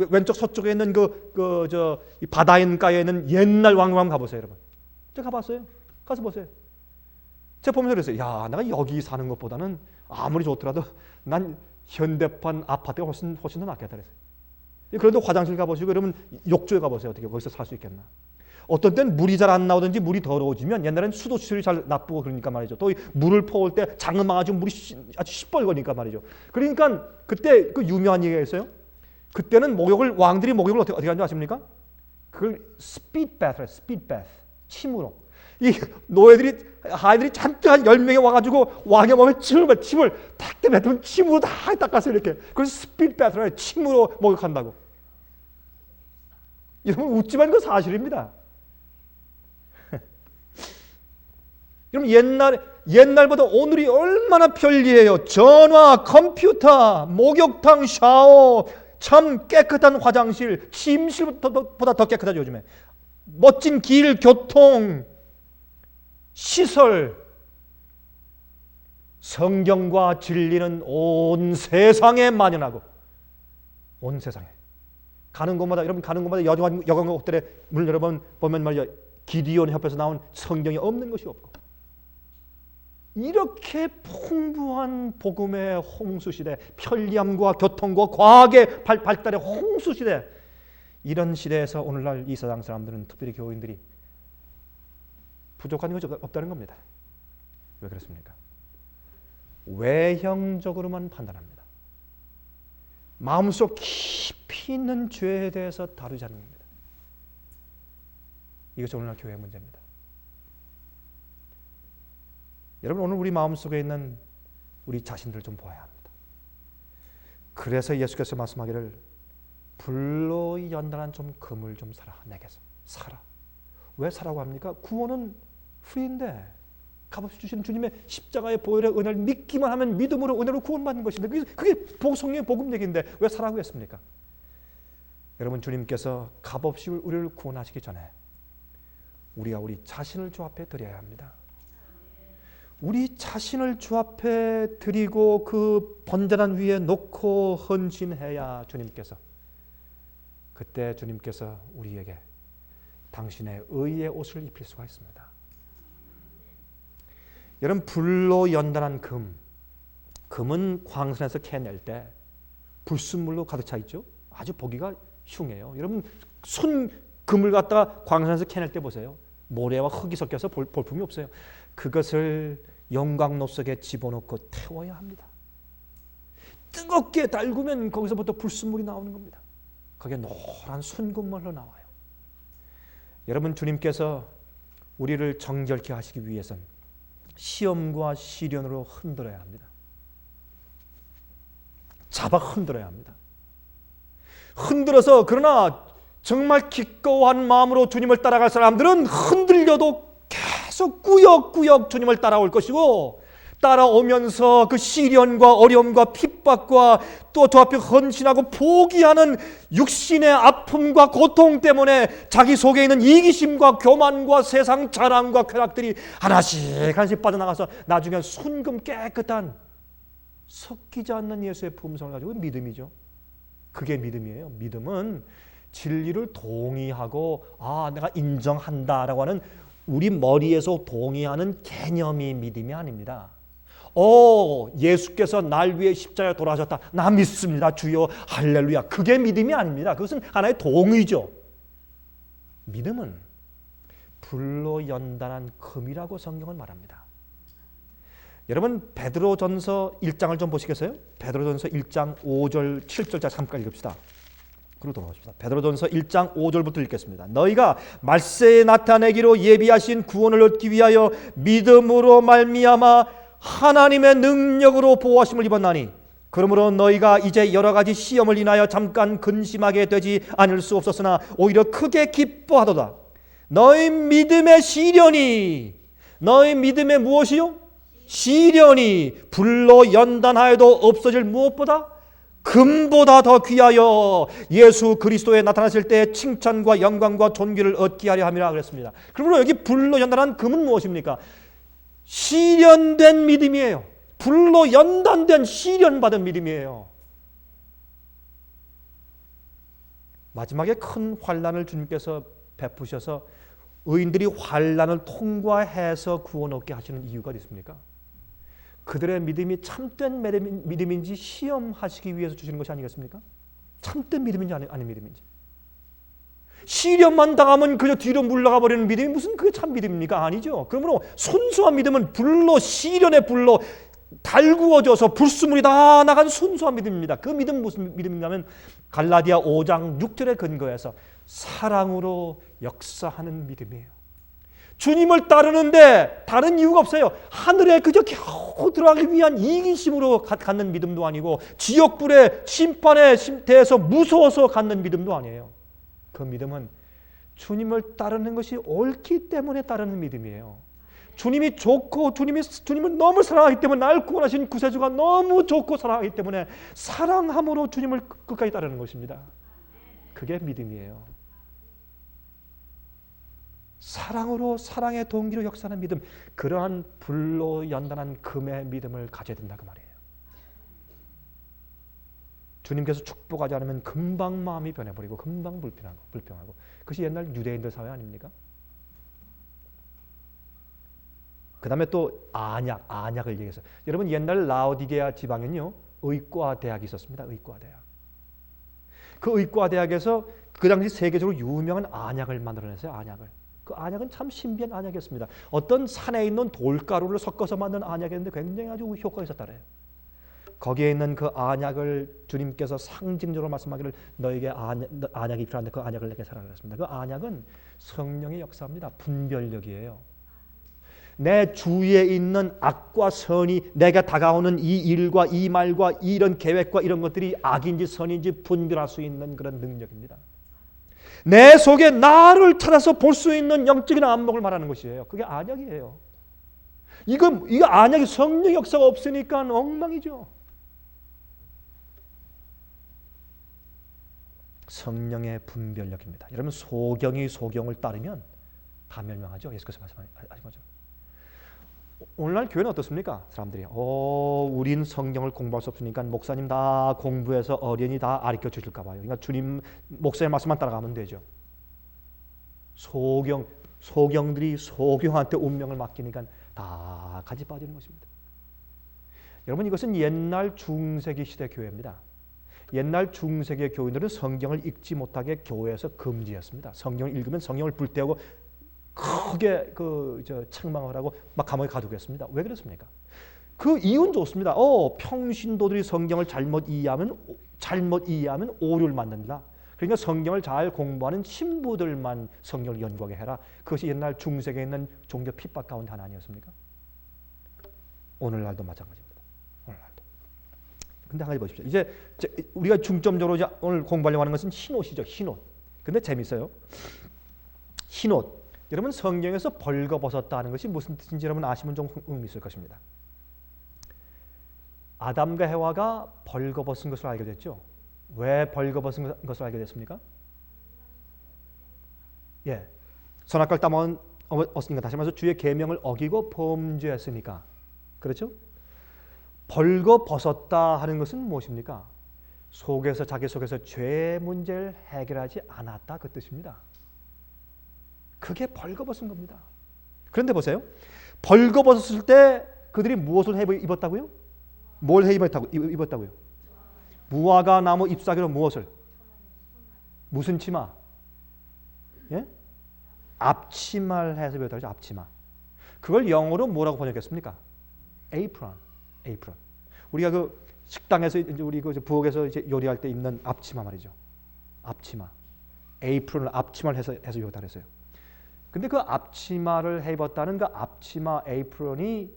왼쪽 서쪽에 있는 이 바다인가에 있는 옛날 왕궁 한번 가보세요, 여러분. 제가 가봤어요. 가서 보세요. 제가 보면서 그랬어요. 야, 내가 여기 사는 것보다는 아무리 좋더라도 난 현대판 아파트가 훨씬 더 낫겠다 그랬어요. 그런데 화장실 가보시고 여러분 욕조에 가보세요. 어떻게 거기서 살 수 있겠나? 어떤 때는 물이 잘 안 나오든지 물이 더러워지면 옛날에는 수도 시설이 잘 나쁘고 그러니까 말이죠. 또 물을 퍼올 때 장은 망가지고 물이 아주 시뻘거니까 말이죠. 그러니까 그때 그 유명한 얘기가 있어요. 그때는 왕들이 목욕을 어떻게 하는지 아십니까? 그걸 스피드 배스, 침으로. 이 아이들이 잔뜩 한 10명이 와가지고 왕의 몸에 침을 탁 뱉으면 침으로 다 닦았어요. 이렇게. 그래서 스피드 배스, 침으로 목욕한다고. 여러분 웃지만 그건 사실입니다. 여러분 옛날보다 오늘이 얼마나 편리해요. 전화, 컴퓨터, 목욕탕, 샤워, 참 깨끗한 화장실, 침실보다 더 깨끗하죠 요즘에. 멋진 길, 교통, 시설, 성경과 진리는 온 세상에 만연하고 온 세상에 가는 곳마다 여러분 가는 곳마다 여관 곳들에 문을 열어보면 말이야 기디온 협회에서 나온 성경이 없는 것이 없고 이렇게 풍부한 복음의 홍수시대, 편리함과 교통과 과학의 발달의 홍수시대, 이런 시대에서 오늘날 이 세상 사람들은 특별히 교인들이 부족한 것이 없다는 겁니다. 왜 그렇습니까? 외형적으로만 판단합니다. 마음속 깊이 있는 죄에 대해서 다루지 않는 겁니다. 이것이 오늘날 교회의 문제입니다. 여러분 오늘 우리 마음속에 있는 우리 자신들을 좀 보아야 합니다. 그래서 예수께서 말씀하기를 불로 연단한 좀 금을 좀 사라. 내게서 사라. 왜 사라고 합니까? 구원은 프리인데 값없이 주시는 주님의 십자가의 보혈의 은혜를 믿기만 하면 믿음으로 은혜로 구원받는 것인데 그게 성령의 복음 얘기인데 왜 사라고 했습니까? 여러분 주님께서 값없이 우리를 구원하시기 전에 우리가 우리 자신을 주 앞에 드려야 합니다. 우리 자신을 주 앞에 드리고 그 번제단 위에 놓고 헌신해야 주님께서 그때 주님께서 우리에게 당신의 의의 옷을 입힐 수가 있습니다. 여러분 불로 연단한 금은 광산에서 캐낼 때 불순물로 가득 차 있죠. 아주 보기가 흉해요. 여러분 금을 갖다가 광산에서 캐낼 때 보세요. 모래와 흙이 섞여서 볼품이 없어요. 그것을 영광로 속에 집어넣고 태워야 합니다. 뜨겁게 달구면 거기서부터 불순물이 나오는 겁니다. 그게 노란 순금물로 나와요. 여러분 주님께서 우리를 정결케 하시기 위해서는 시험과 시련으로 흔들어야 합니다. 잡아 흔들어야 합니다. 흔들어서 그러나 정말 기꺼운 마음으로 주님을 따라갈 사람들은 흔들려도 계속 꾸역꾸역 주님을 따라올 것이고, 따라오면서 그 시련과 어려움과 핍박과 또 저 앞에 헌신하고 포기하는 육신의 아픔과 고통 때문에 자기 속에 있는 이기심과 교만과 세상 자랑과 쾌락들이 하나씩 하나씩 빠져나가서 나중에 순금 깨끗한 섞이지 않는 예수의 품성을 가지고 믿음이죠. 그게 믿음이에요. 믿음은 진리를 동의하고 내가 인정한다라고 하는 우리 머리에서 동의하는 개념이 믿음이 아닙니다. 예수께서 날 위해 십자가에 돌아가셨다. 나 믿습니다. 주여 할렐루야. 그게 믿음이 아닙니다. 그것은 하나의 동의죠. 믿음은 불로 연단한 금이라고 성경은 말합니다. 여러분 베드로전서 1장을 좀 보시겠어요? 베드로전서 1장 5절 7절까지 잠깐 읽읍시다. 그리고 돌아오십시다. 베드로전서 1장 5절부터 읽겠습니다. 너희가 말세에 나타내기로 예비하신 구원을 얻기 위하여 믿음으로 말미암아 하나님의 능력으로 보호하심을 입었나니, 그러므로 너희가 이제 여러 가지 시험을 인하여 잠깐 근심하게 되지 않을 수 없었으나 오히려 크게 기뻐하도다. 너희 믿음의 시련이, 너희 믿음의 무엇이요? 시련이 불로 연단하여도 없어질 무엇보다 금보다 더 귀하여 예수 그리스도에 나타나실 때 칭찬과 영광과 존귀를 얻게 하려 함이라 그랬습니다. 그러므로 여기 불로 연단한 금은 무엇입니까? 시련된 믿음이에요. 불로 연단된 시련받은 믿음이에요. 마지막에 큰 환난을 주님께서 베푸셔서 의인들이 환난을 통과해서 구원 얻게 하시는 이유가 있습니까? 그들의 믿음이 참된 믿음인지 시험하시기 위해서 주시는 것이 아니겠습니까? 참된 믿음인지 아닌 믿음인지. 시련만 당하면 그저 뒤로 물러가 버리는 믿음이 무슨 그게 참 믿음입니까? 아니죠. 그러므로 순수한 믿음은 불로, 시련의 불로 달구어져서 불수물이 다 나간 순수한 믿음입니다. 그 믿음은 무슨 믿음인가면 갈라디아 5장 6절에 근거해서 사랑으로 역사하는 믿음이에요. 주님을 따르는데 다른 이유가 없어요. 하늘에 그저 겨우 들어가기 위한 이기심으로 갖는 믿음도 아니고, 지옥불의 심판에 대해서 무서워서 갖는 믿음도 아니에요. 그 믿음은 주님을 따르는 것이 옳기 때문에 따르는 믿음이에요. 주님이 좋고 주님을 너무 사랑하기 때문에, 날 구원하신 구세주가 너무 좋고 사랑하기 때문에 사랑함으로 주님을 끝까지 따르는 것입니다. 그게 믿음이에요. 사랑으로, 사랑의 동기로 역사하는 믿음, 그러한 불로 연단한 금의 믿음을 가져야 된다 그 말이에요. 주님께서 축복하지 않으면 금방 마음이 변해버리고 금방 불평하고 그것이 옛날 유대인들 사회 아닙니까? 그 다음에 또 안약을 얘기해서, 여러분 옛날 라오디게아 지방에는요 의과대학이 있었습니다. 의과대학. 그 의과대학에서 그 당시 세계적으로 유명한 안약을 만들어냈어요. 안약을. 그 안약은 참 신비한 안약이었습니다. 어떤 산에 있는 돌가루를 섞어서 만든 안약이었는데 굉장히 아주 효과가 있었다래요. 거기에 있는 그 안약을 주님께서 상징적으로 말씀하기를 너에게 안약이 필요한데 그 안약을 내게 사라 그랬습니다. 그 안약은 성령의 역사입니다. 분별력이에요. 내 주위에 있는 악과 선이, 내가 다가오는 이 일과 이 말과 이런 계획과 이런 것들이 악인지 선인지 분별할 수 있는 그런 능력입니다. 내 속에 나를 찾아서 볼 수 있는 영적인 안목을 말하는 것이에요. 그게 안약이에요. 이거 안약이 성령 역사가 없으니까 엉망이죠. 성령의 분별력입니다. 여러분 소경이 소경을 따르면 다 멸망하죠. 예수께서 말씀하신 거죠. 오늘날 교회는 어떻습니까? 사람들이 우린 성경을 공부할 수 없으니까 목사님 다 공부해서 어린이 다 가르쳐 주실까 봐요. 그러니까 주님 목사의 말씀만 따라가면 되죠. 소경들이 소경한테 운명을 맡기니까 다 같이 빠지는 것입니다. 여러분 이것은 옛날 중세기 시대 교회입니다. 옛날 중세기 교인들은 성경을 읽지 못하게 교회에서 금지했습니다. 성경을 읽으면 성경을 불태우고 크게 책망을 하고 막 감옥에 가두겠습니다. 왜 그랬습니까? 그 이유는 좋습니다. 평신도들이 성경을 잘못 이해하면 오류를 만든다. 그러니까 성경을 잘 공부하는 신부들만 성경을 연구하게 해라. 그것이 옛날 중세기에 있는 종교 핍박 가운데 하나 아니었습니까? 오늘날도 마찬가지입니다. 오늘날도. 근데 한 가지 보십시오. 이제 우리가 중점적으로 이제 오늘 공부하려고 하는 것은 흰옷이죠. 흰옷. 근데 재밌어요. 흰옷. 여러분 성경에서 벌거벗었다 하는 것이 무슨 뜻인지 여러분 아시면 좀 의미 있을 것입니다. 아담과 해와가 벌거벗은 것을 알게 됐죠. 왜 벌거벗은 것을 알게 됐습니까? 예, 선악과를 따먹었으니까. 다시 말해서 주의 계명을 어기고 범죄했으니까. 그렇죠? 벌거벗었다 하는 것은 무엇입니까? 자기 속에서 죄의 문제를 해결하지 않았다 그 뜻입니다. 그게 벌거벗은 겁니다. 그런데 보세요. 벌거벗었을 때 그들이 무엇을 입었다고요? 뭘 입었다고요? 무화과 나무 잎사귀로 무엇을? 무슨 치마? 예? 앞치마를 해서 입었다고 하죠. 앞치마. 그걸 영어로 뭐라고 번역했습니까? apron. 우리가 그 식당에서 이제 우리 그 부엌에서 이제 요리할 때 입는 앞치마 말이죠. 앞치마. apron을 앞치마를 해서 입었다 그랬어요. 근데 그 앞치마를 해 입었다는 그 앞치마 apron이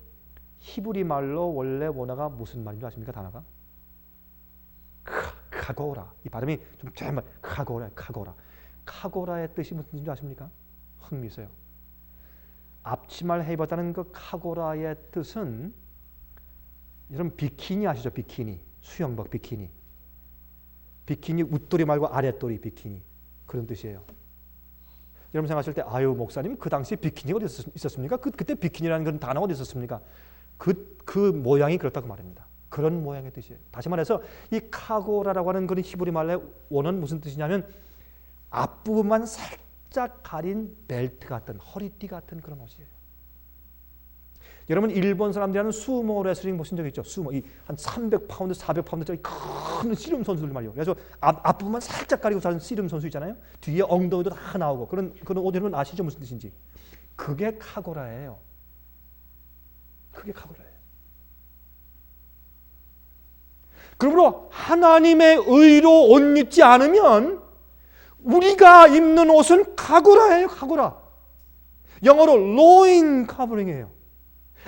히브리 말로 원래 원어가 무슨 말인지 아십니까? 단어가? 카고라. 이 발음이 좀 정말 카고라. 카고라의 뜻이 무슨 뜻인지 아십니까? 흥미있어요. 앞치마를 해 입었다는 그 카고라의 뜻은 여러분 비키니 아시죠? 비키니. 수영복 비키니. 비키니 윗도리 말고 아랫도리 비키니. 그런 뜻이에요. 여러분 생각하실 때 아유 목사님 그 당시 비키니가 어디 있었습니까? 그때 비키니라는 그런 단어가 어디 있었습니까? 그 모양이 그렇다고 말합니다. 그런 모양의 뜻이에요. 다시 말해서 이 카고라라고 하는 그런 히브리 말의 원어는 무슨 뜻이냐면 앞부분만 살짝 가린 벨트 같은 허리띠 같은 그런 옷이에요. 여러분 일본 사람들이 하는 수모 레슬링 보신 적 있죠? 수모 한 300파운드, 400파운드짜리 큰 씨름 선수들 말이에요. 그래서 앞부분만 살짝 가리고 사는 씨름 선수 있잖아요. 뒤에 엉덩이도 다 나오고 그런 옷 여러분 아시죠? 무슨 뜻인지? 그게 카고라예요. 그게 카고라예요. 그러므로 하나님의 의로 옷 입지 않으면 우리가 입는 옷은 카고라예요. 카고라. 영어로 loin covering이에요.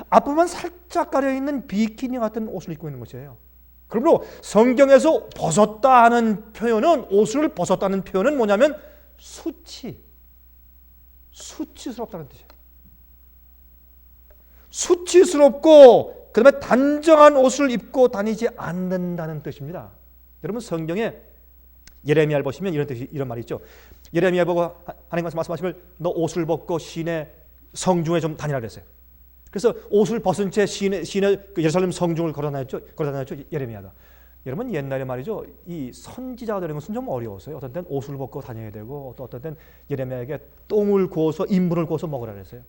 앞부분 살짝 가려있는 비키니 같은 옷을 입고 있는 것이에요. 그러므로 성경에서 벗었다 하는 표현은 옷을 벗었다는 표현은 뭐냐면 수치스럽다는 뜻이에요. 수치스럽고 그다음에 단정한 옷을 입고 다니지 않는다는 뜻입니다. 여러분 성경에 예레미야를 보시면 이런 말이 있죠. 예레미야 보고 하나님 말씀하시면 너 옷을 벗고 시내 성중에 좀 다니라 그랬어요. 그래서 옷을 벗은 채 시내 예루살렘 성중을 걸어다녔죠 예레미야가. 여러분 옛날에 말이죠 이 선지자가 되는 것은 좀 어려웠어요. 어떤 때는 옷을 벗고 다녀야 되고 또 어떤 때는 예레미야에게 똥을 구워서 인분을 구워서 먹으라 그랬어요.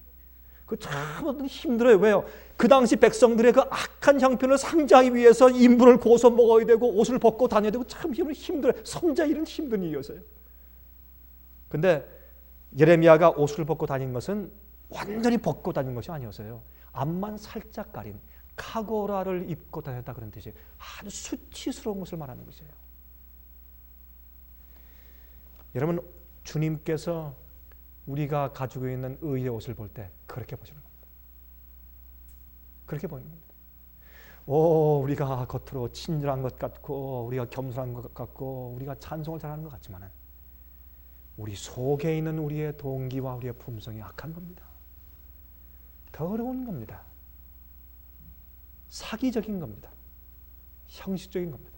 그 참 힘들어요. 왜요? 그 당시 백성들의 그 악한 형편을 상정하기 위해서 인분을 구워서 먹어야 되고 옷을 벗고 다녀야 되고 참 힘들어요. 선지자 일은 힘든 일이었어요. 근데 예레미야가 옷을 벗고 다닌 것은 완전히 벗고 다닌 것이 아니었어요. 앞만 살짝 가린 카고라를 입고 다녔다 그런 뜻이에요. 아주 수치스러운 것을 말하는 것이에요. 여러분 주님께서 우리가 가지고 있는 의의 옷을 볼 때 그렇게 보시는 겁니다. 그렇게 보이는 겁니다. 우리가 겉으로 친절한 것 같고 우리가 겸손한 것 같고 우리가 찬송을 잘하는 것 같지만은 우리 속에 있는 우리의 동기와 우리의 품성이 악한 겁니다. 더러운 겁니다. 사기적인 겁니다. 형식적인 겁니다.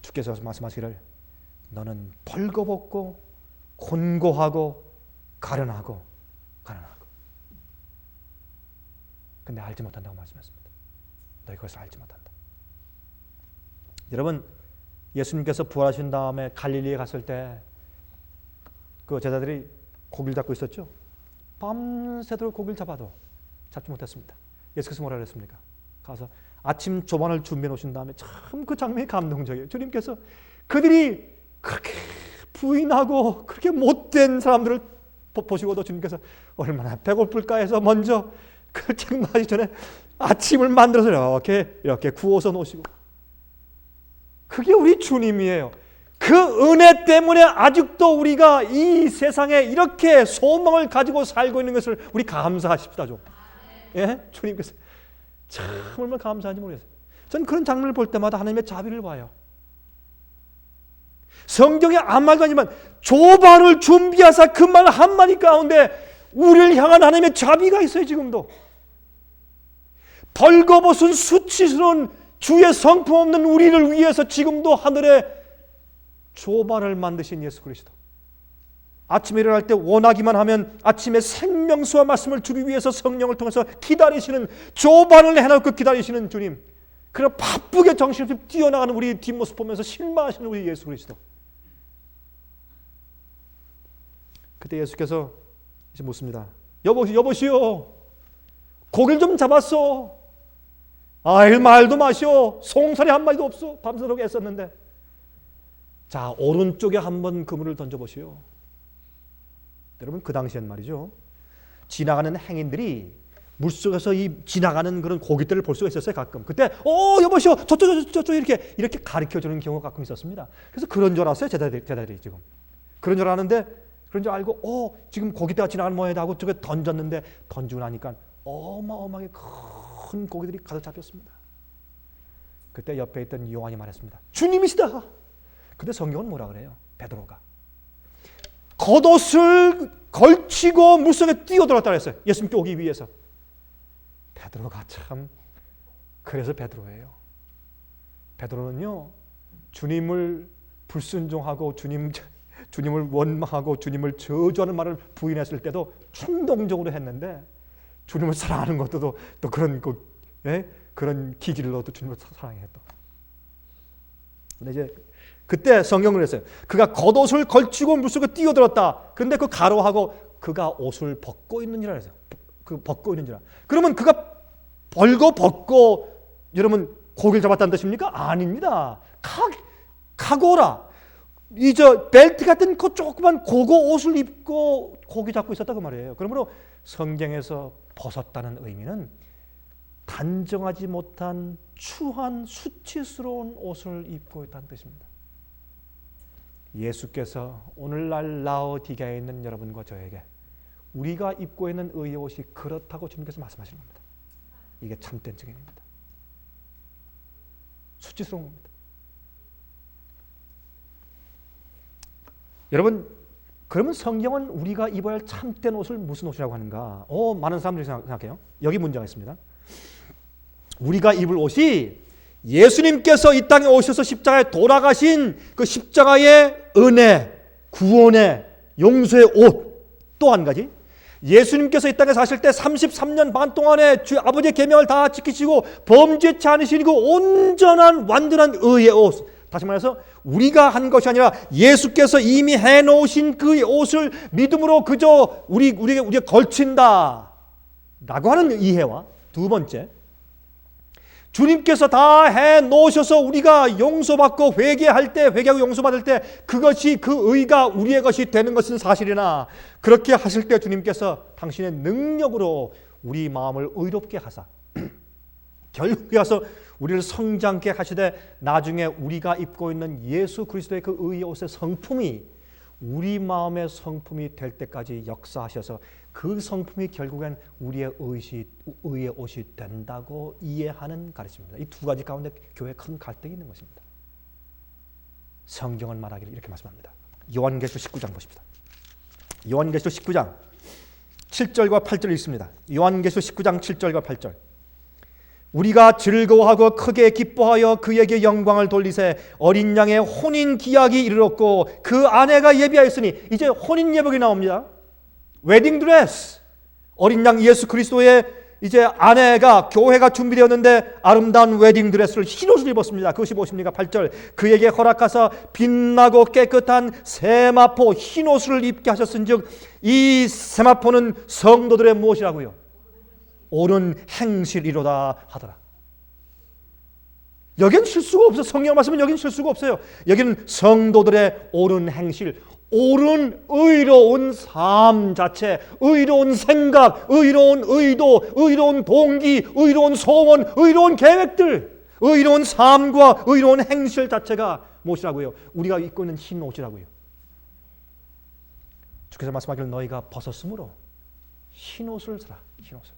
주께서 말씀하시기를 너는 벌거벗고 곤고하고 가련하고 근데 알지 못한다고 말씀했습니다. 너희 그것을 알지 못한다. 여러분 예수님께서 부활하신 다음에 갈릴리에 갔을 때 그 제자들이 고기를 잡고 있었죠. 밤새도록 고기를 잡아도 잡지 못했습니다. 예수께서 뭐라 그랬습니까? 가서 아침 조반을 준비해 놓으신 다음에 참 그 장면이 감동적이에요. 주님께서 그들이 그렇게 부인하고 그렇게 못된 사람들을 보시고도 주님께서 얼마나 배고플까 해서 먼저 그 장마하기 전에 아침을 만들어서 이렇게 구워서 놓으시고 그게 우리 주님이에요. 그 은혜 때문에 아직도 우리가 이 세상에 이렇게 소망을 가지고 살고 있는 것을 우리 감사하십시다 좀. 예? 주님께서 참 얼마나 감사한지 모르겠어요. 전 그런 장면을 볼 때마다 하나님의 자비를 봐요. 성경에 아무 말도 아니지만 조반을 준비하사 그 말 한마디 가운데 우리를 향한 하나님의 자비가 있어요. 지금도 벌거벗은 수치스러운 주의 성품 없는 우리를 위해서 지금도 하늘에 조반을 만드신 예수 그리스도, 아침에 일어날 때 원하기만 하면 아침에 생명수와 말씀을 주기 위해서 성령을 통해서 기다리시는, 조반을 해놓고 기다리시는 주님, 그런 바쁘게 정신없이 뛰어나가는 우리 뒷모습 보면서 실망하시는 우리 예수 그리스도. 그때 예수께서 이제 묻습니다. 여보시오, 고기를 좀 잡았어. 아이, 말도 마시오. 송사리 한 마리도 없어. 밤새도록 애썼는데. 자, 오른쪽에 한번 그물을 던져보시오. 여러분, 그 당시엔 말이죠, 지나가는 행인들이 물속에서 이 지나가는 그런 고깃들을 볼 수가 있었어요. 가끔. 그때 여보시오, 저쪽 이렇게 가르쳐주는 경우가 가끔 있었습니다. 그래서 그런 줄 알았어요. 제자들이 지금 그런 줄 아는데, 그런 줄 알고 지금 고깃대가 지나가는 모양이다 하고 저게 던졌는데, 던지고 나니까 어마어마하게 큰 고기들이 가득 잡혔습니다. 그때 옆에 있던 요한이 말했습니다. 주님이시다. 근데 성경은 뭐라 그래요? 베드로가 겉옷을 걸치고 물속에 뛰어들었다 그랬어요. 예수님께 오기 위해서. 베드로가 참, 그래서 베드로예요. 베드로는요, 주님을 불순종하고 주님을 원망하고 주님을 저주하는 말을 부인했을 때도 충동적으로 했는데, 주님을 사랑하는 것도 또 그런 기질로 또 주님을 사랑했다. 근데 이제 그때 성경을 했어요. 그가 겉옷을 걸치고 물속에 뛰어들었다. 그런데 그 가로하고 그가 옷을 벗고 있는지라 해서, 그 벗고 있는지라. 그러면 그가 벗고 여러분 고기를 잡았다는 뜻입니까? 아닙니다. 카고라, 벨트 같은 그 조그만 고거 옷을 입고 고기 잡고 있었다 그 말이에요. 그러므로 성경에서 벗었다는 의미는 단정하지 못한 추한 수치스러운 옷을 입고 있다는 뜻입니다. 예수께서 오늘날 라오디게아에 있는 여러분과 저에게 우리가 입고 있는 의의 옷이 그렇다고 주님께서 말씀하시는 겁니다. 이게 참된 증인입니다. 수치스러운 겁니다. 여러분, 그러면 성경은 우리가 입어야 할 참된 옷을 무슨 옷이라고 하는가? 많은 사람들이 생각해요. 여기 문제가 있습니다. 우리가 입을 옷이 예수님께서 이 땅에 오셔서 십자가에 돌아가신 그 십자가의 은혜, 구원의, 용서의 옷. 또 한 가지, 예수님께서 이 땅에 사실 때 33년 반 동안에 주 아버지의 계명을 다 지키시고 범죄치 않으신 그 온전한 완전한 의의 옷. 다시 말해서 우리가 한 것이 아니라 예수께서 이미 해놓으신 그 옷을 믿음으로 그저 우리가 걸친다 라고 하는 이해와, 두 번째, 주님께서 다 해놓으셔서 우리가 용서받고 회개할 때, 회개하고 용서받을 때 그것이, 그 의가 우리의 것이 되는 것은 사실이나, 그렇게 하실 때 주님께서 당신의 능력으로 우리 마음을 의롭게 하사 결국에 와서 우리를 성장케 하시되, 나중에 우리가 입고 있는 예수 그리스도의 그 의의 옷의 성품이 우리 마음의 성품이 될 때까지 역사하셔서 그 성품이 결국엔 우리의 의의 옷이 된다고 이해하는 가르침입니다. 이 두 가지 가운데 교회에 큰 갈등이 있는 것입니다. 성경은 말하기를 이렇게 말씀합니다. 요한계시록 19장 보십시다. 요한계시록 19장 7절과 8절이 있습니다. 요한계시록 19장 7절과 8절. 우리가 즐거워하고 크게 기뻐하여 그에게 영광을 돌리세. 어린 양의 혼인 기약이 이르렀고 그 아내가 예비하였으니, 이제 혼인 예복이 나옵니다. 웨딩 드레스. 어린 양 예수 그리스도의 이제 아내가, 교회가 준비되었는데 아름다운 웨딩 드레스를, 흰 옷을 입었습니다. 그것이 무엇입니까? 8절. 그에게 허락하사 빛나고 깨끗한 세마포 흰 옷을 입게 하셨은즉, 이 세마포는 성도들의 무엇이라고요? 옳은 행실이로다 하더라. 여기는 실수가 없어. 성경 말씀은 여기는 실수가 없어요. 여기는 성도들의 옳은 행실, 옳은 의로운 삶 자체, 의로운 생각, 의로운 의도, 의로운 동기, 의로운 소원, 의로운 계획들, 의로운 삶과 의로운 행실 자체가 무엇이라고요? 우리가 입고 있는 흰 옷이라고요. 주께서 말씀하기를 너희가 벗었으므로 흰 옷을 사라. 흰 옷을.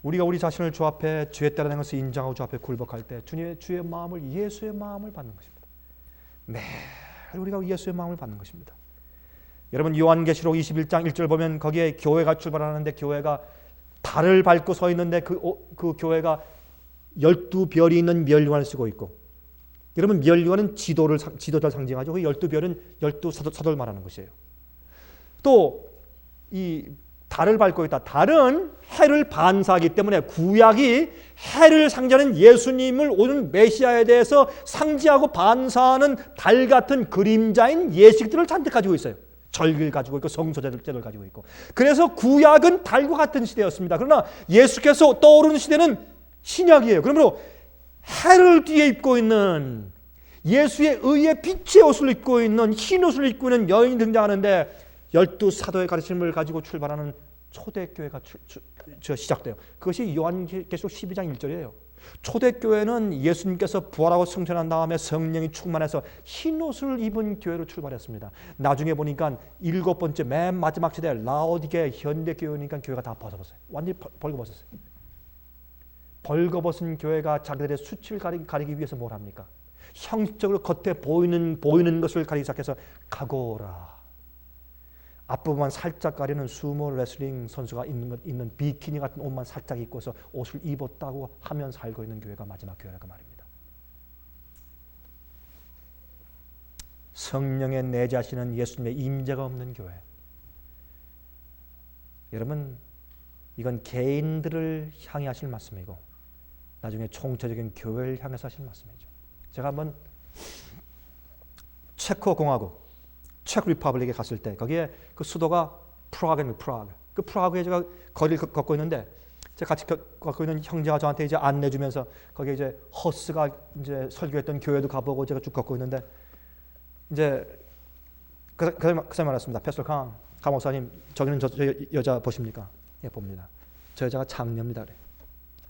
우리가 우리 자신을 주 앞에 죄 따르는 것을 인정하고 주 앞에 굴복할 때 주의 마음을, 예수의 마음을 받는 것입니다. 매일 우리가 예수의 마음을 받는 것입니다. 여러분 요한계시록 21장 1절 보면 거기에 교회가 출발하는데 교회가 달을 밟고 서 있는데 그 교회가 12별이 있는 멸류관을 쓰고 있고, 여러분 멸류관은 지도를 상징하죠. 그 12별은 12사도를 말하는 것이에요. 또 이 달을 밟고 있다. 달은 해를 반사하기 때문에 구약이 해를 상징하는 예수님을 오는 메시아에 대해서 상징하고 반사하는 달 같은 그림자인 예식들을 잔뜩 가지고 있어요. 절기를 가지고 있고 성소제를 가지고 있고. 그래서 구약은 달과 같은 시대였습니다. 그러나 예수께서 떠오르는 시대는 신약이에요. 그러므로 해를 뒤에 입고 있는, 예수의 의의 빛의 옷을 입고 있는, 흰 옷을 입고 있는 여인이 등장하는데 12사도의 가르침을 가지고 출발하는 초대교회가 시작돼요. 그것이 요한계시록 12장 1절이에요. 초대교회는 예수님께서 부활하고 승천한 다음에 성령이 충만해서 흰 옷을 입은 교회로 출발했습니다. 나중에 보니까 7번째 맨 마지막 시대 라오디게 현대교회니까 교회가 다 벗어버렸어요. 완전히 벌거벗었어요. 벌거벗은 교회가 자기들의 수치를 가리기 위해서 뭘 합니까? 형식적으로 겉에 보이는 것을 가리기 시작해서 가고라, 앞부분만 살짝 가리는 수모 레슬링 선수가 입는 비키니 같은 옷만 살짝 입고서 옷을 입었다고 하면 살고 있는 교회가 마지막 교회라고 말입니다. 성령의 내자시는 예수님의 임재가 없는 교회. 여러분, 이건 개인들을 향해 하실 말씀이고 나중에 총체적인 교회를 향해서 하실 말씀이죠. 제가 한번 체코 공화국 체크 리퍼블릭에 갔을 때 거기에 그 수도가 프라하입니다. 프라하. 그 프라하에 제가 거리를 걷고 있는데 제가 같이 걷고 있는 형제가 저한테 이제 안내주면서 거기에 이제 허스가 이제 설교했던 교회도 가보고 제가 쭉 걷고 있는데 이제 그 사람 말했습니다. 패스터 강 목사님, 저기는 저 여자 보십니까? 예, 봅니다. 저 여자가 장녀입니다. 그래.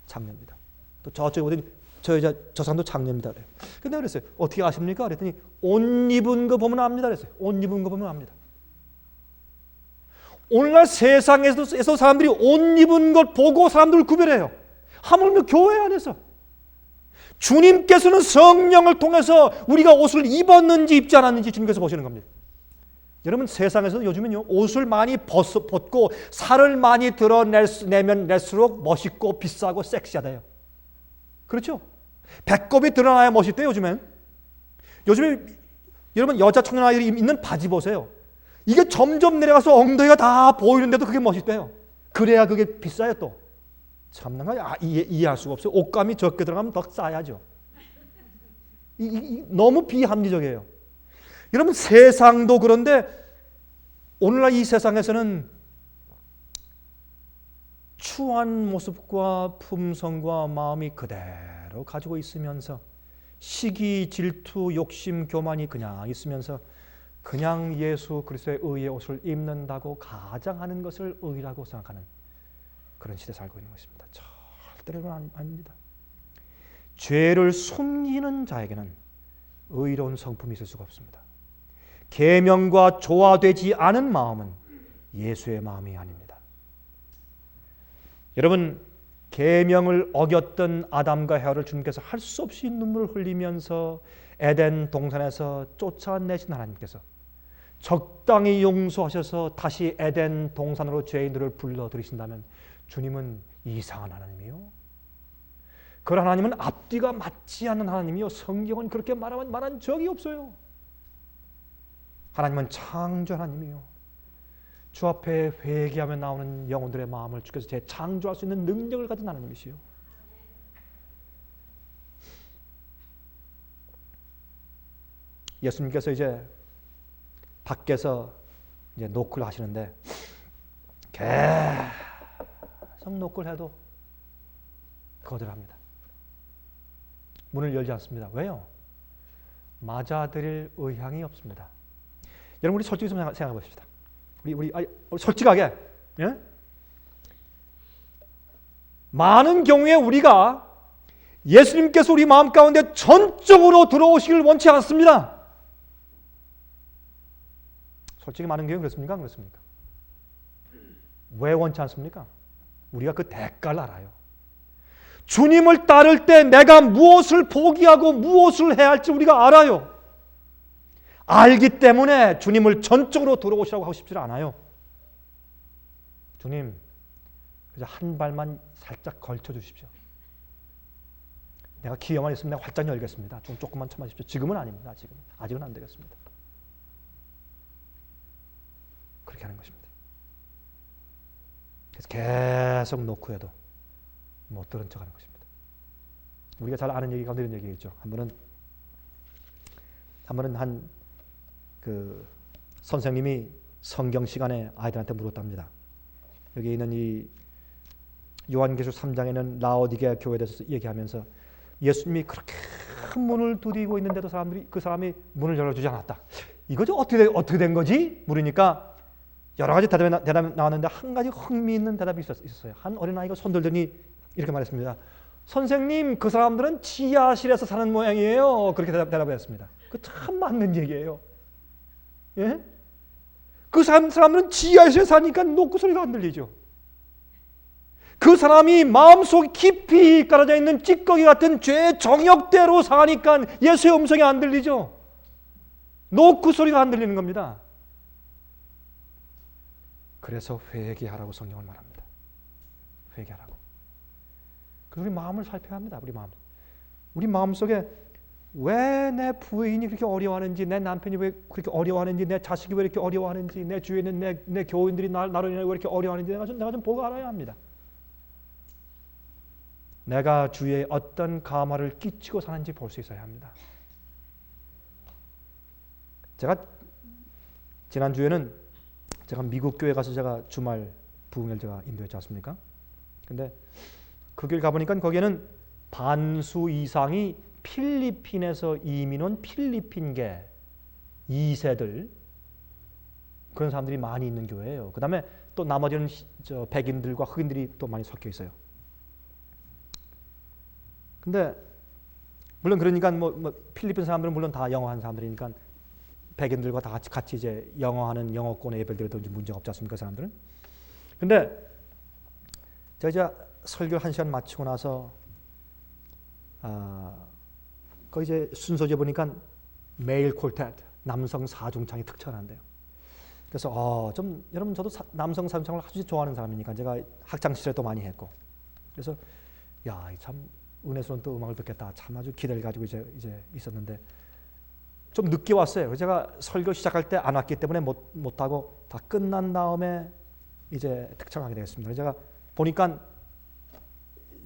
장녀입니다. 또 저쪽에 보더니 저 사람도 장녀입니다. 그래. 근데 그랬어요. 어떻게 아십니까? 그랬더니 옷 입은 거 보면 압니다. 그랬어요. 옷 입은 거 보면 압니다. 오늘날 세상에서 사람들이 옷 입은 걸 보고 사람들을 구별해요. 하물며 교회 안에서. 주님께서는 성령을 통해서 우리가 옷을 입었는지 입지 않았는지 주님께서 보시는 겁니다. 여러분, 세상에서 요즘은요, 옷을 많이 벗고 살을 많이 드러내면 낼수록 멋있고 비싸고 섹시하대요. 그렇죠? 배꼽이 드러나야 멋있대요. 요즘에 여러분, 여자 청년 아이들이 입는 바지 보세요. 이게 점점 내려가서 엉덩이가 다 보이는데도 그게 멋있대요. 그래야 그게 비싸요. 또 참나, 이해할 수가 없어요. 옷감이 적게 들어가면 더 싸야죠. 너무 비합리적이에요. 여러분, 세상도 그런데 오늘날 이 세상에서는 추한 모습과 품성과 마음이 그대로 가지고 있으면서 시기, 질투, 욕심, 교만이 그냥 있으면서 그냥 예수 그리스도의 의의 옷을 입는다고 가장하는 것을 의라고 생각하는 그런 시대에 살고 있는 것입니다. 절대로는 아닙니다. 죄를 숨기는 자에게는 의로운 성품이 있을 수가 없습니다. 계명과 조화되지 않은 마음은 예수의 마음이 아닙니다. 여러분, 계명을 어겼던 아담과 헤아를 주님께서 할 수 없이 눈물을 흘리면서 에덴 동산에서 쫓아내신 하나님께서 적당히 용서하셔서 다시 에덴 동산으로 죄인들을 불러들이신다면 주님은 이상한 하나님이요, 그 하나님은 앞뒤가 맞지 않는 하나님이요, 성경은 그렇게 말한 적이 없어요. 하나님은 창조 하나님이요, 주 앞에 회개하며 나오는 영혼들의 마음을 주께서 재창조할 수 있는 능력을 가진 하나님이시요. 예수님께서 이제 밖에서 이제 노크를 하시는데 계속 노크를 해도 거절합니다. 문을 열지 않습니다. 왜요? 맞아들일 의향이 없습니다. 여러분, 우리 솔직히 좀 생각해 봅시다. 우리 솔직하게, 예? 많은 경우에 우리가 예수님께서 우리 마음 가운데 전적으로 들어오시길 원치 않습니다. 솔직히 많은 경우에 그렇습니까? 안 그렇습니까? 왜 원치 않습니까? 우리가 그 대가를 알아요. 주님을 따를 때 내가 무엇을 포기하고 무엇을 해야 할지 우리가 알아요. 알기 때문에 주님을 전적으로 들어오시라고 하고 싶지 않아요. 주님, 그저 한 발만 살짝 걸쳐 주십시오. 내가 기회만 있으면 내가 활짝 열겠습니다. 좀 조금만 참아주십시오. 지금은 아닙니다. 아직은 안 되겠습니다. 그렇게 하는 것입니다. 그래서 계속 놓고 해도 못 들은 척하는 것입니다. 우리가 잘 아는 얘기 가운데 이런 얘기가 있죠. 한 번은 한 선생님이 성경 시간에 아이들한테 물었답니다. 여기 있는 이 요한계시록 3장에는 라오디게아 교회에 대해서 얘기하면서 예수님이 그렇게 큰 문을 두드리고 있는데도 그 사람이 문을 열어주지 않았다. 이거죠? 어떻게 된 거지? 물으니까 여러 가지 대답이 나왔는데 한 가지 흥미있는 대답이 있었어요. 한 어린아이가 손 들더니 이렇게 말했습니다. 선생님, 그 사람들은 지하실에서 사는 모양이에요. 그렇게 대답을 했습니다. 그 참 맞는 얘기예요. 예? 그 사람들은 지하실에 사니까 노크 소리가 안 들리죠. 그 사람이 마음속 깊이 깔아져 있는 찌꺼기 같은 죄의 정욕대로 사니까 예수의 음성이 안 들리죠. 노크 소리가 안 들리는 겁니다. 그래서 회개하라고 성경은 말합니다. 회개하라고. 우리 마음을 살펴야 합니다. 우리 마음속에 왜 내 부인이 그렇게 어려워하는지, 내 남편이 왜 그렇게 어려워하는지, 내 자식이 왜 이렇게 어려워하는지, 내 주위에 있는 내 교인들이 나로 인해 왜 이렇게 어려워하는지 내가 좀 보고 알아야 합니다. 내가 주위에 어떤 감화를 끼치고 사는지 볼 수 있어야 합니다. 제가 지난주에는 제가 미국 교회 가서 제가 주말 부흥회를 제가 인도했지 않습니까? 근데 그 길 가보니까 거기에는 반수 이상이 필리핀에서 이민 온 필리핀계 2세들 그런 사람들이 많이 있는 교회예요. 그 다음에 또 나머지는 백인들과 흑인들이 또 많이 섞여 있어요. 근데 물론 그러니까 뭐 필리핀 사람들은 물론 다 영어하는 사람들이니까 백인들과 다 같이 이제 영어하는 영어권의 예배드려도 문제가 없지 않습니까, 그 사람들은? 근데 제가 이제 설교 1시간 마치고 나서 그 이제 순서제 보니까 메일 콜텟 남성 사중창이 특천한대요. 그래서 좀 여러분 저도 남성 사중창을 아주 좋아하는 사람이니까 제가 학창 시절에도 많이 했고 그래서 야, 참 은혜스러운 또 음악을 듣겠다. 참 아주 기대를 가지고 이제 있었는데 좀 늦게 왔어요. 제가 설교 시작할 때 안 왔기 때문에 못 하고 다 끝난 다음에 이제 특창하게 되겠습니다. 제가 보니까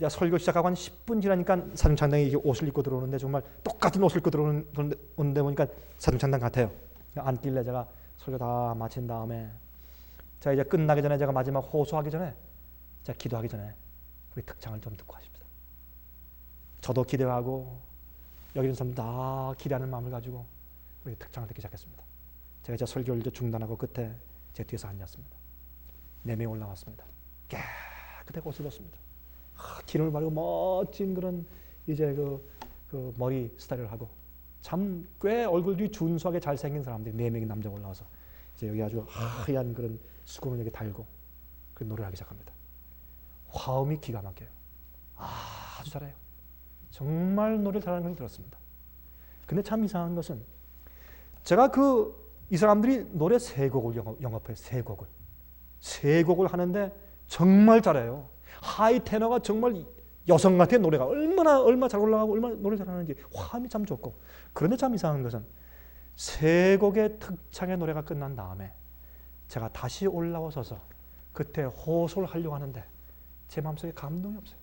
설교 시작하고 한 10분 지나니까 사중창당에 옷을 입고 들어오는데 정말 똑같은 옷을 입고 들어오는데 보니까 사중창당 같아요. 앉길래 제가 설교 다 마친 다음에 제가 이제 끝나기 전에 제가 마지막 호소하기 전에 제가 기도하기 전에 우리 특창을 좀 듣고 하십시다. 저도 기대하고 여기 있는 사람들 다 기대하는 마음을 가지고 우리 특창을 듣기 시작했습니다. 제가 이제 설교를 이제 중단하고 끝에 제 뒤에서 앉았습니다. 4명이 올라왔습니다. 깨끗하게 옷을 입었습니다. 기름을 바르고 멋진 그런 이제 그 머리 스타일을 하고 참 꽤 얼굴이 준수하게 잘생긴 사람들이 4명의 남자가 올라와서 이제 여기 아주 하얀 그런 수건을 여기 달고 그 노래를 하기 시작합니다. 화음이 기가 막혀요. 아주 잘해요. 정말 노래를 잘하는 걸 들었습니다. 근데 참 이상한 것은 제가 이 사람들이 노래 3곡을 영업해요. 3곡을 하는데 정말 잘해요. 하이 테너가 정말 여성 같은 노래가 얼마나 잘 올라가고 얼마나 노래 잘하는지 화음이 참 좋고 그런데 참 이상한 것은 3곡의 특창의 노래가 끝난 다음에 제가 다시 올라와서서 그때 호소를 하려고 하는데 제 마음속에 감동이 없어요.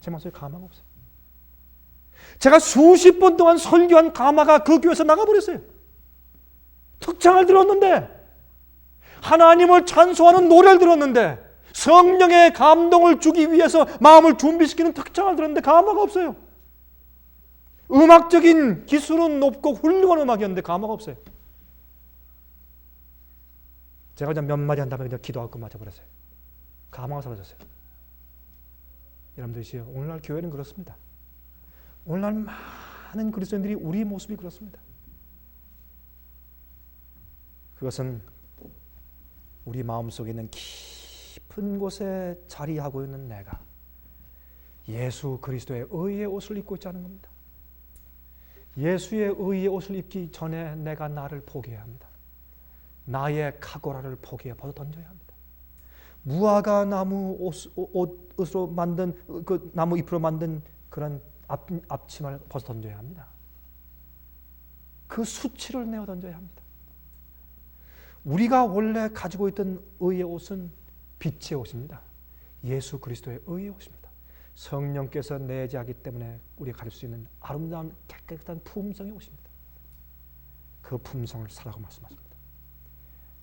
제 마음속에 감화가 없어요. 제가 수십 번 동안 설교한 감화가 그 교회에서 나가버렸어요. 특창을 들었는데 하나님을 찬송하는 노래를 들었는데 성령의 감동을 주기 위해서 마음을 준비시키는 특창을 들었는데 감화가 없어요. 음악적인 기술은 높고 훌륭한 음악이었는데 감화가 없어요. 제가 그냥 몇 마디 한 다음에 그냥 기도하고 끝마쳐버렸어요. 감화가 사라졌어요. 여러분들이시요, 오늘날 교회는 그렇습니다. 오늘날 많은 그리스도인들이 우리 모습이 그렇습니다. 그것은 우리 마음속에 있는 깊은 높은 곳에 자리하고 있는 내가 예수 그리스도의 의의 옷을 입고 있지 않은 겁니다. 예수의 의의 옷을 입기 전에 내가 나를 포기해야 합니다. 나의 카고라를 포기해 벗어 던져야 합니다. 무화과 나무 옷으로 만든 그 나무 잎으로 만든 그런 앞치마를 벗어 던져야 합니다. 그 수치를 내어 던져야 합니다. 우리가 원래 가지고 있던 의의 옷은 빛의 옷입니다. 예수 그리스도의 의의 옷입니다. 성령께서 내재하기 때문에 우리가 가질 수 있는 아름다운 깨끗한 품성의 옷입니다. 그 품성을 사라고 말씀하십니다.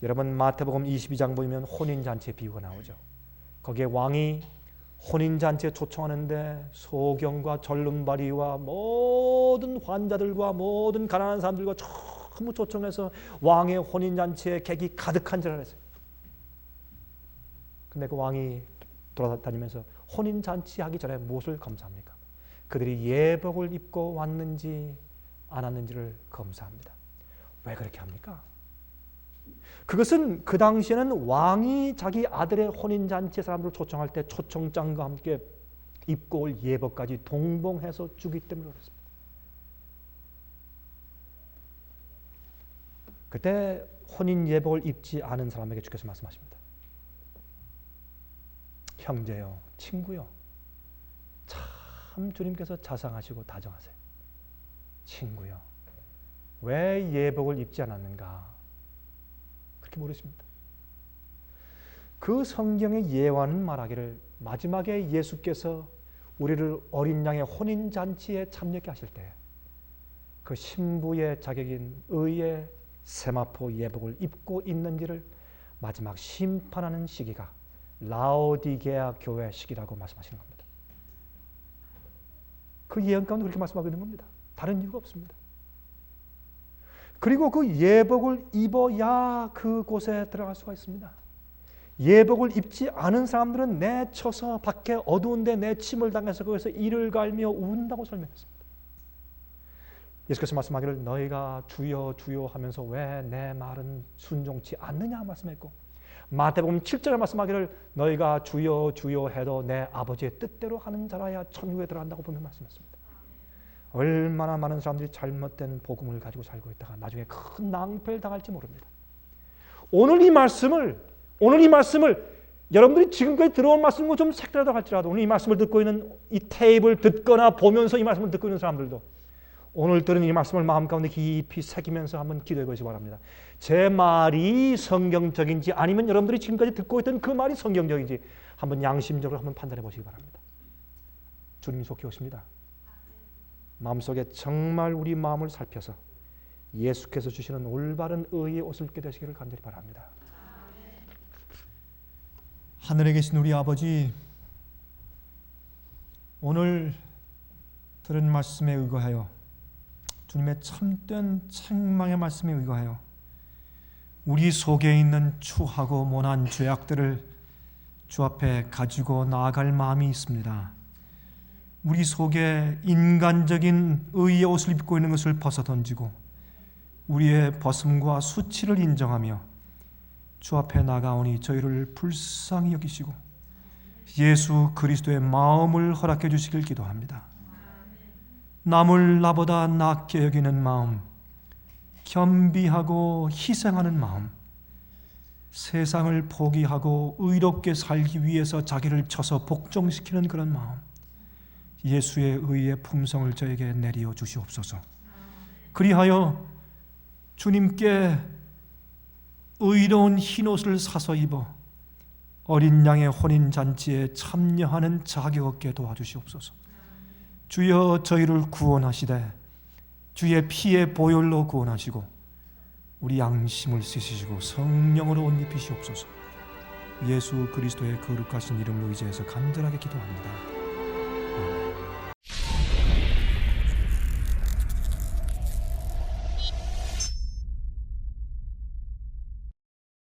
여러분 마태복음 22장 보면 혼인잔치의 비유가 나오죠. 거기에 왕이 혼인잔치에 초청하는데 소경과 절름발이와 모든 환자들과 모든 가난한 사람들과 전부 초청해서 왕의 혼인잔치에 객이 가득한 줄 알았어요. 근데 그 왕이 돌아다니면서 혼인잔치 하기 전에 무엇을 검사합니까? 그들이 예복을 입고 왔는지 안 왔는지를 검사합니다. 왜 그렇게 합니까? 그것은 그 당시에는 왕이 자기 아들의 혼인잔치에 사람들을 초청할 때 초청장과 함께 입고 올 예복까지 동봉해서 주기 때문에 그렇습니다. 그때 혼인 예복을 입지 않은 사람에게 주께서 말씀하십니다. 형제요, 친구요, 참 주님께서 자상하시고 다정하세요. 친구요, 왜 예복을 입지 않았는가? 그렇게 물으십니다. 그 성경의 예화는 말하기를 마지막에 예수께서 우리를 어린 양의 혼인잔치에 참여하게 하실 때 그 신부의 자격인 의의 세마포 예복을 입고 있는지를 마지막 심판하는 시기가 라오디게아 교회 시기라고 말씀하시는 겁니다. 그 예언 가운데 그렇게 말씀하고 있는 겁니다. 다른 이유가 없습니다. 그리고 그 예복을 입어야 그곳에 들어갈 수가 있습니다. 예복을 입지 않은 사람들은 내쳐서 밖에 어두운데 내침을 당해서 거기서 이를 갈며 운다고 설명했습니다. 예수께서 말씀하기를 너희가 주여 주여 하면서 왜 내 말은 순종치 않느냐 말씀했고, 마태복음 7절에 말씀하기를 너희가 주여 주여 해도 내 아버지의 뜻대로 하는 자라야 천국에 들어간다고 보면 말씀했습니다. 얼마나 많은 사람들이 잘못된 복음을 가지고 살고 있다가 나중에 큰 낭패를 당할지 모릅니다. 오늘 이 말씀을 여러분들이 지금까지 들어온 말씀과 좀 색다르다 할지라도 오늘 이 말씀을 듣고 있는 이 테이프를 듣거나 보면서 이 말씀을 듣고 있는 사람들도 오늘 들은 이 말씀을 마음 가운데 깊이 새기면서 한번 기도해 보시기 바랍니다. 제 말이 성경적인지 아니면 여러분들이 지금까지 듣고 있던 그 말이 성경적인지 한번 양심적으로 한번 판단해 보시기 바랍니다. 주님이 속히 오십니다. 마음속에 정말 우리 마음을 살펴서 예수께서 주시는 올바른 의의 옷을 입게 되시기를 간절히 바랍니다. 하늘에 계신 우리 아버지, 오늘 들은 말씀에 의거하여 주님의 참된 책망의 말씀에 의거하여 우리 속에 있는 추하고 모난 죄악들을 주 앞에 가지고 나아갈 마음이 있습니다. 우리 속에 인간적인 의의 옷을 입고 있는 것을 벗어던지고 우리의 벗음과 수치를 인정하며 주 앞에 나가오니 저희를 불쌍히 여기시고 예수 그리스도의 마음을 허락해 주시길 기도합니다. 남을 나보다 낫게 여기는 마음, 겸비하고 희생하는 마음, 세상을 포기하고 의롭게 살기 위해서 자기를 쳐서 복종시키는 그런 마음, 예수의 의의 품성을 저에게 내리어 주시옵소서. 그리하여 주님께 의로운 흰옷을 사서 입어 어린 양의 혼인잔치에 참여하는 자격 얻게 도와주시옵소서. 주여 저희를 구원하시되 주의 피의 보혈로 구원하시고 우리 양심을 씻으시고 성령으로 옷 입히시옵소서. 예수 그리스도의 거룩하신 이름으로 의지해서 간절하게 기도합니다.